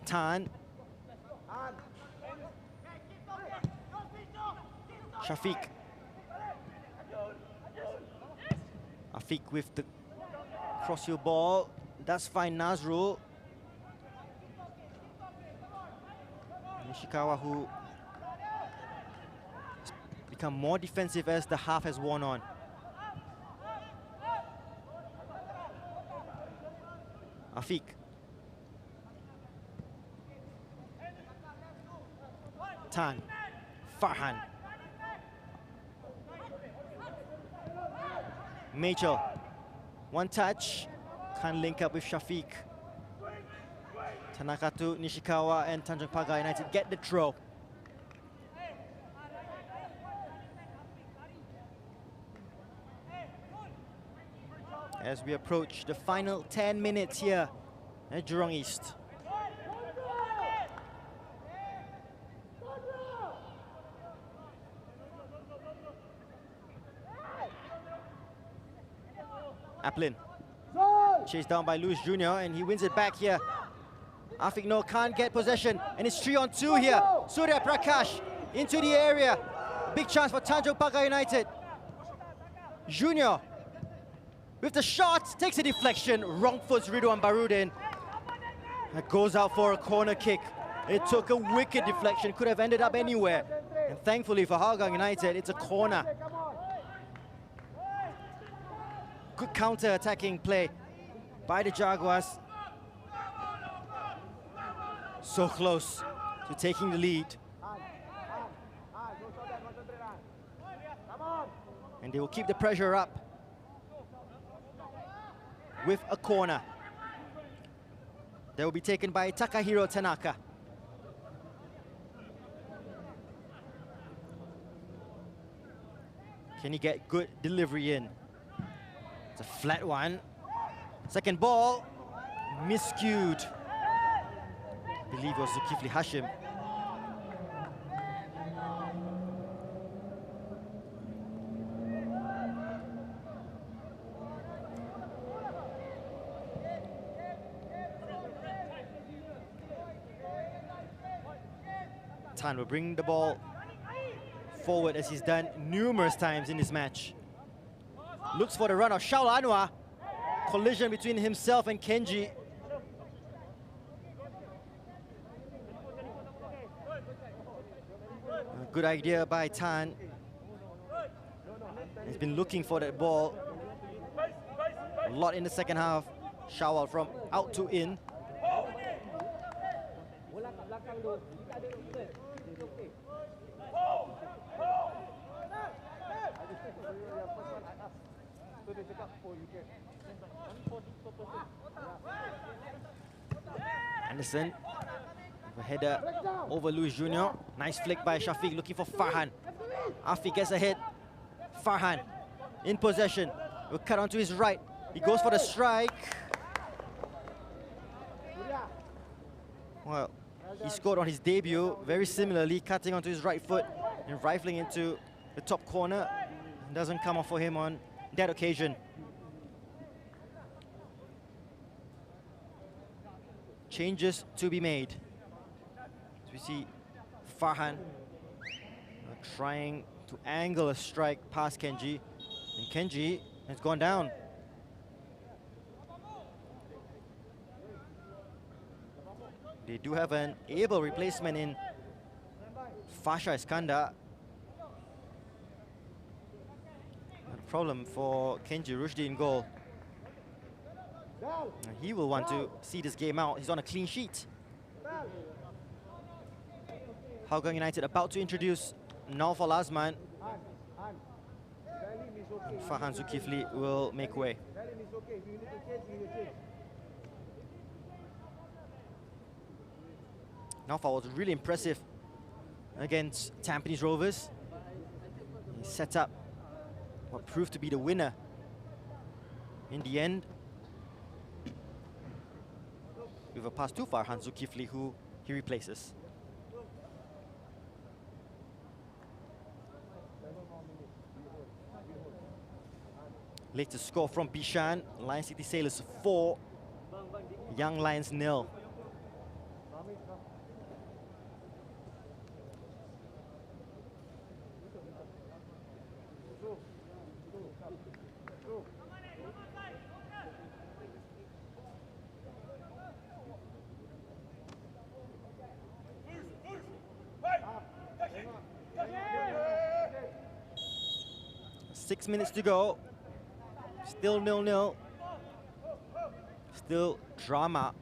Speaker 1: Tan. Shafiq. Afiq with the cross-field ball. That's fine, Nazrul. Nishikawa, who has become more defensive as the half has worn on. Afiq. Tan. Farhan. Mitchell. One touch. Can't link up with Shafiq. Tanaka to Nishikawa, and Tanjong Pagar United get the throw. As we approach the final 10 minutes here at Jurong East. Aplin. Chased down by Luis Jr. and he wins it back here. Afiq no can't get possession, and it's 3-on-2 here. Surya Prakash into the area. Big chance for Tanjong Pagar United. Junior with the shot, takes a deflection. Wrong foot, Ridwan Barudin. That goes out for a corner kick. It took a wicked deflection, could have ended up anywhere. And thankfully for Hougang United, it's a corner. Good counter-attacking play by the Jaguars. So close to taking the lead. And they will keep the pressure up with a corner. That will be taken by Takahiro Tanaka. Can he get good delivery in? It's a flat one. Second ball, miscued. I believe it was Zulkifli Hashim. Tan will bring the ball forward as he's done numerous times in this match. Looks for the run of Shaul Anwar. Collision between himself and Kenji. A good idea by Tan. He's been looking for that ball a lot in the second half. Shaul from out to in. Anderson, a header over Luis Jr. Nice flick by Shafiq, looking for Farhan. Afiq gets ahead. Farhan in possession. Will cut onto his right. He goes for the strike. Well, he scored on his debut, very similarly, cutting onto his right foot and rifling into the top corner. It doesn't come off for him on that occasion. Changes to be made. As we see Farhan trying to angle a strike past Kenji, and Kenji has gone down. They do have an able replacement in Fasha Iskandar. Not a problem for Kenji Rushdi in goal. And he will want to see this game out. He's on a clean sheet. Hougang United about to introduce Naufal Azman. Farhan Zulkifli will make way. Naufal was really impressive against Tampines Rovers. He set up what proved to be the winner in the end, with a pass to Farhan Zulkifli, who he replaces. Latest score from Bishan, Lion City Sailors 4, Young Lions 0. Six minutes to go. Still 0-0. Still drama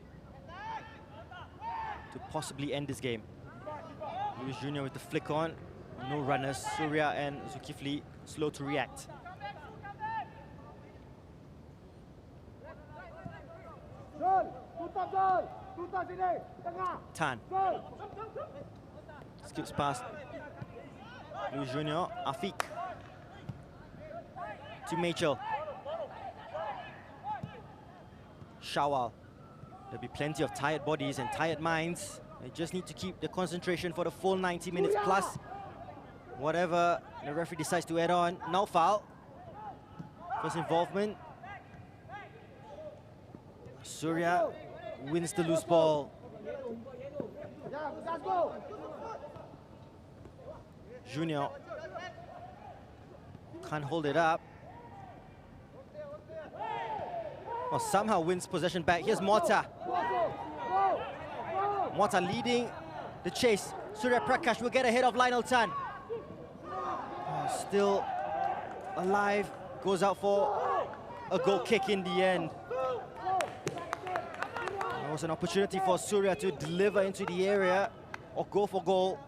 Speaker 1: to possibly end this game. Luis Jr. with the flick on. No runners. Surya and Zulkifli slow to react. Tan. Skips past Luis Jr. Afiq to Mitchell. Shawal. There'll be plenty of tired bodies and tired minds. They just need to keep the concentration for the full 90 minutes plus whatever the referee decides to add on. Now foul. First involvement. Surya wins the loose ball. Junior can't hold it up. Well, somehow wins possession back. Here's Mota. Mota leading the chase. Surya Prakash will get ahead of Lionel Tan. Oh, still alive. Goes out for a goal kick in the end. There was an opportunity for Surya to deliver into the area or go for goal.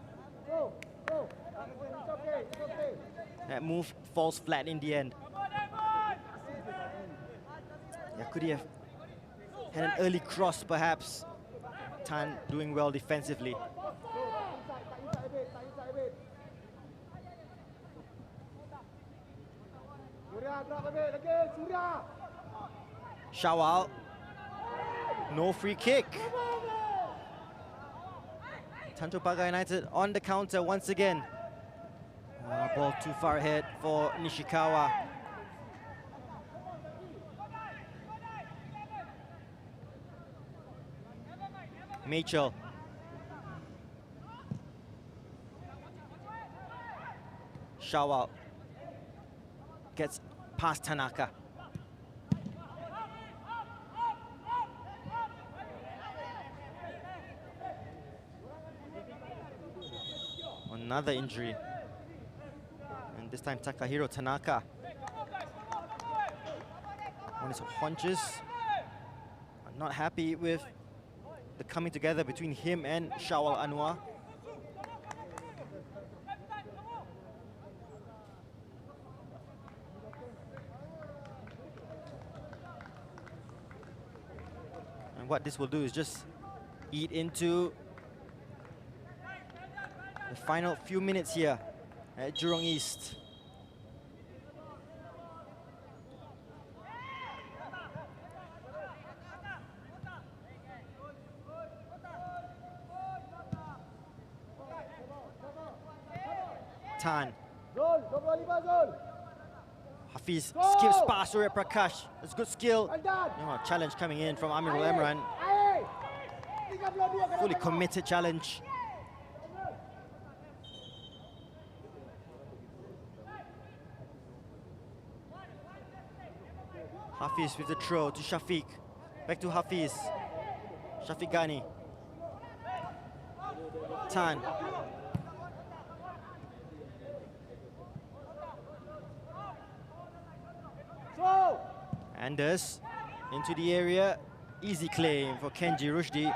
Speaker 1: That move falls flat in the end. Yeah, could he have had an early cross perhaps? Tan doing well defensively. Shawal. No free kick. Tanjong Pagar United on the counter once again. Ball too far ahead for Nishikawa. Mitchell. Shawal gets past Tanaka. Another injury. And this time Takahiro Tanaka. On his haunches. I'm not happy with the coming together between him and Shawal Anwar. And what this will do is just eat into the final few minutes here at Jurong East. Tan. Hafiz skips past Surya Prakash. That's good skill. Challenge coming in from Amirul Emran. Fully committed challenge. Hafiz with the throw to Shafiq. Back to Hafiz. Shafiq Ghani. Tan. Anders into the area. Easy claim for Kenji Rushdie.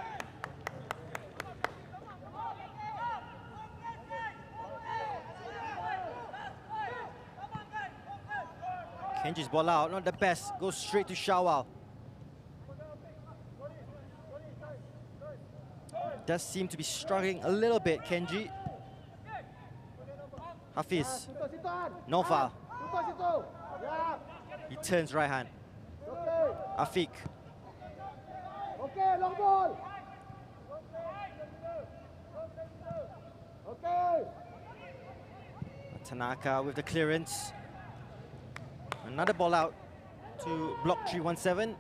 Speaker 1: Kenji's ball out, not the best. Goes straight to Shawal. Does seem to be struggling a little bit, Kenji. Hafiz. No foul. He turns right hand. Afiq.
Speaker 5: Okay, long ball. Okay.
Speaker 1: Tanaka with the clearance. Another ball out to block 317.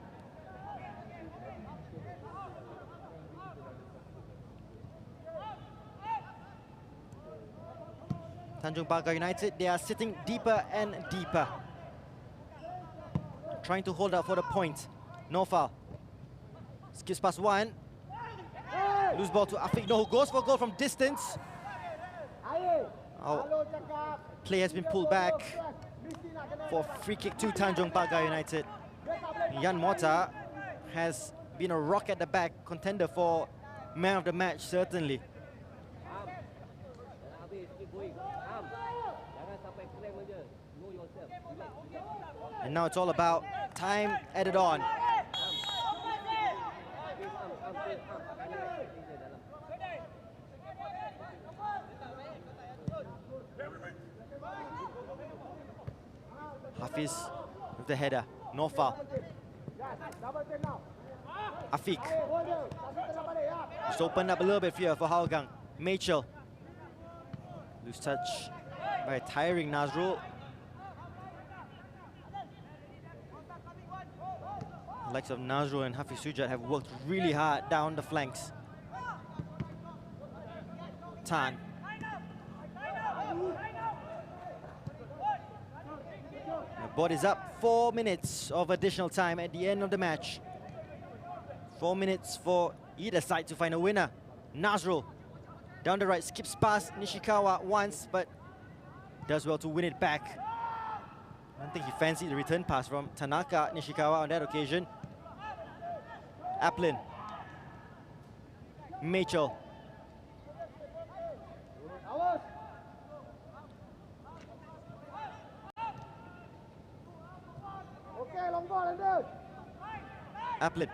Speaker 1: Tanjong Pagar United, they are sitting deeper and deeper. Trying to hold out for the point. No foul. Skips past one. Loose ball to Afiq, no, who goes for goal from distance. Oh, play has been pulled back for free kick to Tanjong Pagar United. Yan Mota has been a rock at the back, contender for man of the match, certainly. And now it's all about time added on. Hafiz with the header, no foul. Afiq. Just opened up a little bit here for Hougang. Mitchell. Loose touch by a tiring Nazrul. The likes of Nazrul and Hafiz Sujat have worked really hard down the flanks. Tan. The board is up. 4 minutes of additional time at the end of the match. 4 minutes for either side to find a winner. Nazrul down the right, skips past Nishikawa once, but does well to win it back. I don't think he fancied the return pass from Tanaka Nishikawa on that occasion. Aplin. Mitchell.
Speaker 5: Okay, long ball, Anders.
Speaker 1: Aplin.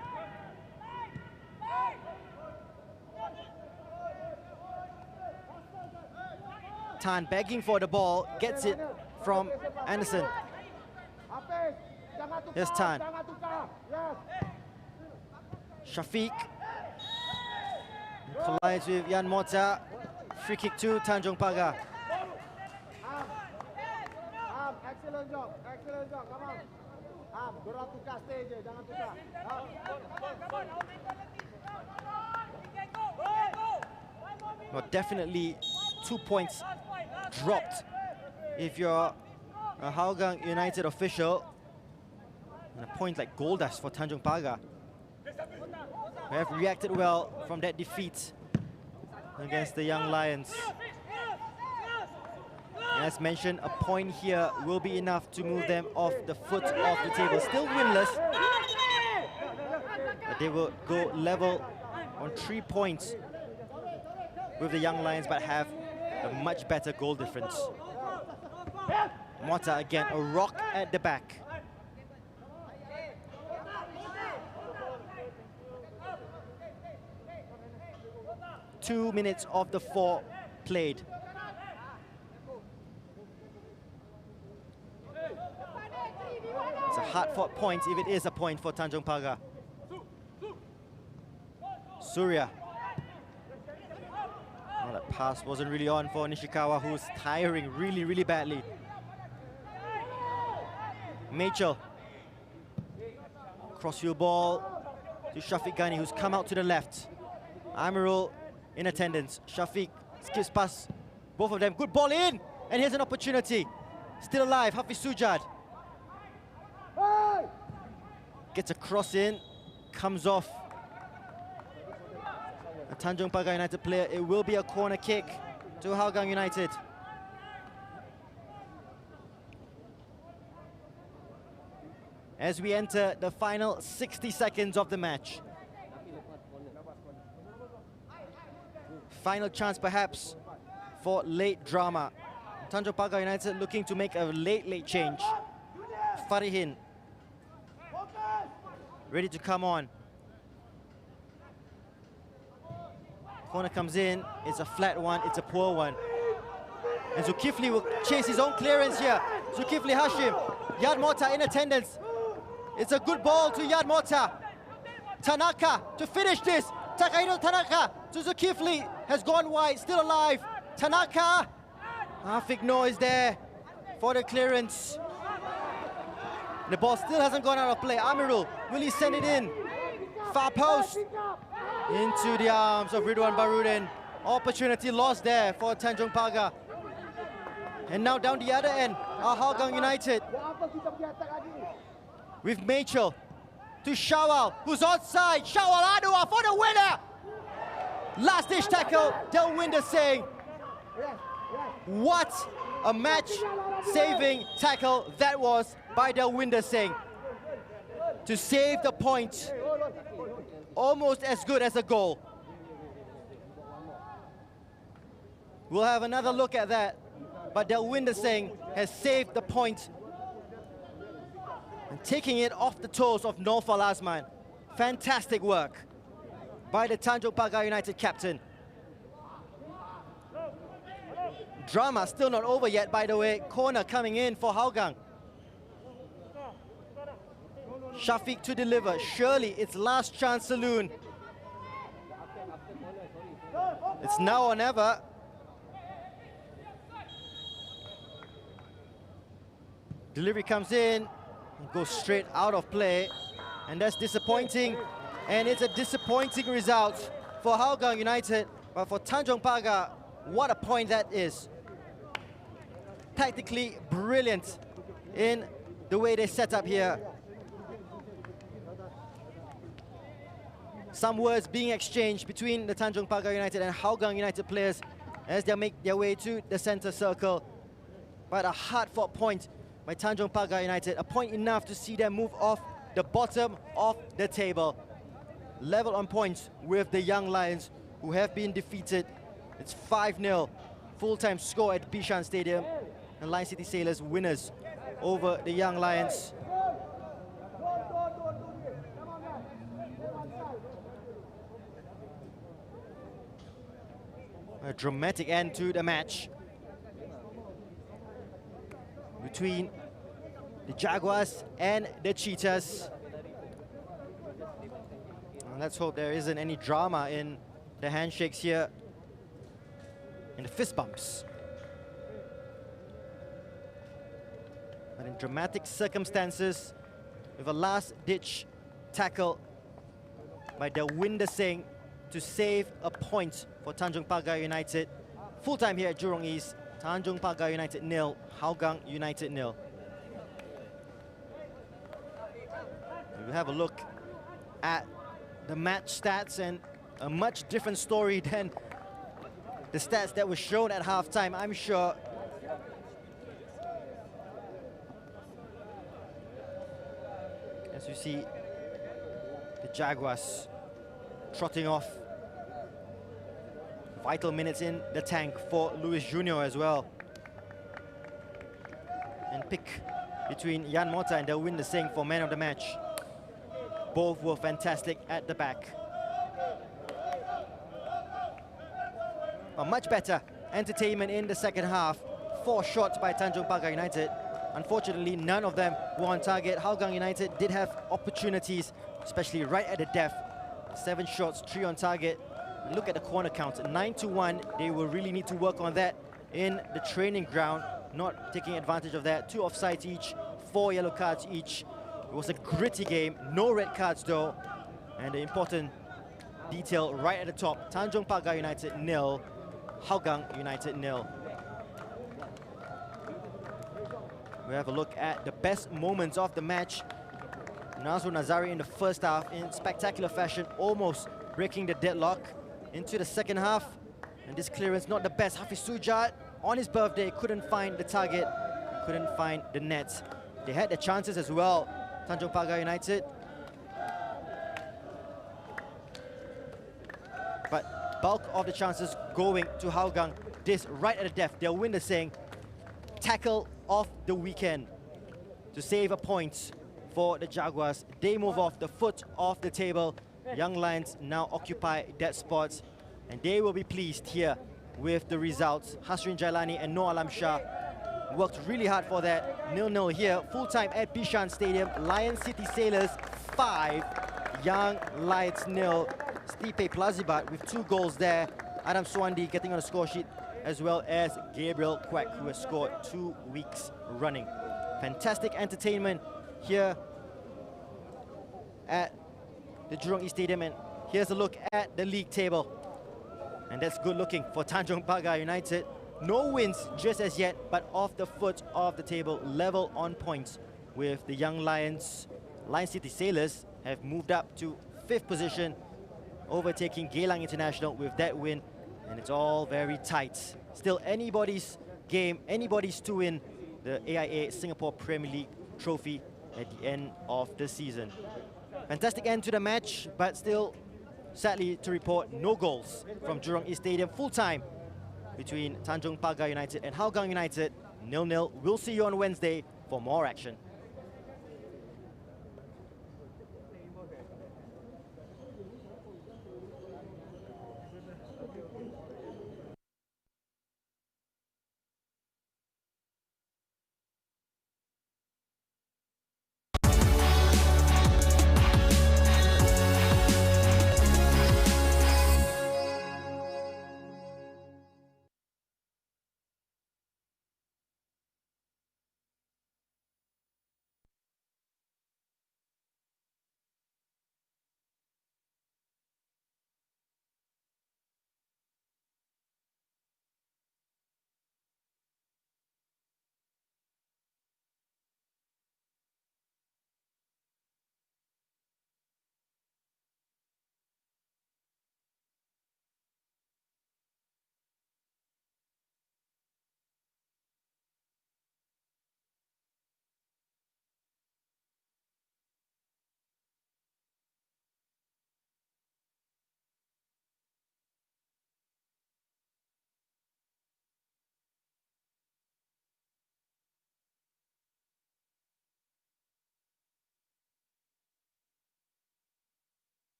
Speaker 1: Tan begging for the ball, gets it from Anderson. Here's Tan. Shafiq collides with Yan Mota. Free kick to Tanjong Pagar.
Speaker 5: Excellent job, come on. Dorang tukar, stay je, jangan tukar.
Speaker 1: Well, definitely 2 points dropped if you're a Hougang United official. And a point like gold dust for Tanjong Pagar, who have reacted well from that defeat against the Young Lions. And as mentioned, a point here will be enough to move them off the foot of the table. Still winless, but they will go level on 3 points with the Young Lions, but have a much better goal difference. Mota again, a rock at the back. Two minutes of the 4 played. It's a hard-fought point if it is a point for Tanjong Pagar. Surya. Oh, that pass wasn't really on for Nishikawa, who's tiring really badly. Mitchell. Crossfield ball to Shafiq Ghani, who's come out to the left. Amirul in attendance. Shafiq skips past both of them. Good ball in, and here's an opportunity. Still alive, Hafiz Sujad. Gets a cross in, comes off. A Tanjong Pagar United player. It will be a corner kick to Hougang United. As we enter the final 60 seconds of the match. Final chance perhaps for late drama. Tanjong Pagar United looking to make a late change. Farihin ready to come on. Corner comes in, it's a flat one, it's a poor one. And Zulkifli will chase his own clearance here. Zulkifli Hashim, Yad Mota in attendance. It's a good ball to Yad Mota. Tanaka to finish this. Takahiro Tanaka to Zulkifli, has gone wide, still alive. Tanaka, Afiq Noor is there for the clearance. The ball still hasn't gone out of play. Amirul, will he send it in? Far post, into the arms of Ridwan Barudin. Opportunity lost there for Tanjong Pagar. And now down the other end are Hougang United. With Mitchell to Shawal, who's onside. Shawal Adua for the winner! Last-ditch tackle, Delwinder Singh. What a match-saving tackle that was by Delwinder Singh to save the point. Almost as good as a goal. We'll have another look at that, but Delwinder Singh has saved the point and taking it off the toes of Naufal Azman. Fantastic work by the Tanjong Pagar United captain. Drama still not over yet, by the way. Corner coming in for Hougang. Shafiq to deliver. Surely it's last chance saloon. It's now or never. Delivery comes in and goes straight out of play. And that's disappointing. And it's a disappointing result for Hougang United. But for Tanjong Pagar, what a point that is. Tactically brilliant in the way they set up here. Some words being exchanged between the Tanjong Pagar United and Hougang United players as they make their way to the center circle. But a hard-fought point by Tanjong Pagar United, a point enough to see them move off the bottom of the table. Level on points with the Young Lions, who have been defeated. It's 5-0 full-time score at Bishan Stadium, and Lion City Sailors winners over the Young Lions. A dramatic end to the match between the Jaguars and the Cheetahs. And let's hope there isn't any drama in the handshakes here, in the fist bumps. But in dramatic circumstances, with a last-ditch tackle by Delwinder Singh to save a point for Tanjong Pagar United. Full time here at Jurong East. Tanjong Pagar United 0, Hougang United 0. We'll have a look at the match stats, and a much different story than the stats that were shown at halftime, I'm sure. As you see, the Jaguars trotting off. Vital minutes in the tank for Luis Junior as well. And pick between Yan Mota and Delwinder Singh for man of the match. Both were fantastic at the back. A much better entertainment in the second half. 4 shots by Tanjong Pagar United. Unfortunately, none of them were on target. Hougang United did have opportunities, especially right at the death. 7 shots, 3 on target. Look at the corner count, 9-1. They will really need to work on that in the training ground, not taking advantage of that. 2 offsides each, 4 yellow cards each. It was a gritty game, no red cards though. And the important detail right at the top, Tanjong Pagar United 0, Hougang United 0. We have a look at the best moments of the match. Nazrul Nazari in the first half in spectacular fashion, almost breaking the deadlock into the second half. And this clearance not the best. Hafiz Sujat on his birthday couldn't find the target, couldn't find the net. They had the chances as well, Tanjong Pagar United. But bulk of the chances going to Hougang. This right at the death. Delwinder Singh, tackle of the weekend to save a point for the Jaguars. They move off the foot of the table. Young Lions now occupy that spot, and they will be pleased here with the results. Hasrin Jailani and Noor Alam Shah worked really hard for that. 0-0 here, full-time at Bishan Stadium. Lion City Sailors 5, Young Lions 0. Stipe Plazibat with 2 goals there. Adam Swandi getting on the score sheet, as well as Gabriel Kwek, who has scored 2 weeks running. Fantastic entertainment here at the Jurong East Stadium, and here's a look at the league table. And that's good looking for Tanjong Pagar United. No wins just as yet, but off the foot of the table, level on points with the Young Lions. Lion City Sailors have moved up to 5th position, overtaking Geylang International with that win, and it's all very tight. Still anybody's game, anybody's to win the AIA Singapore Premier League trophy at the end of the season. Fantastic end to the match, but still, sadly to report, no goals from Jurong East Stadium. Full time between Tanjong Pagar United and Hougang United, 0-0. We'll see you on Wednesday for more action.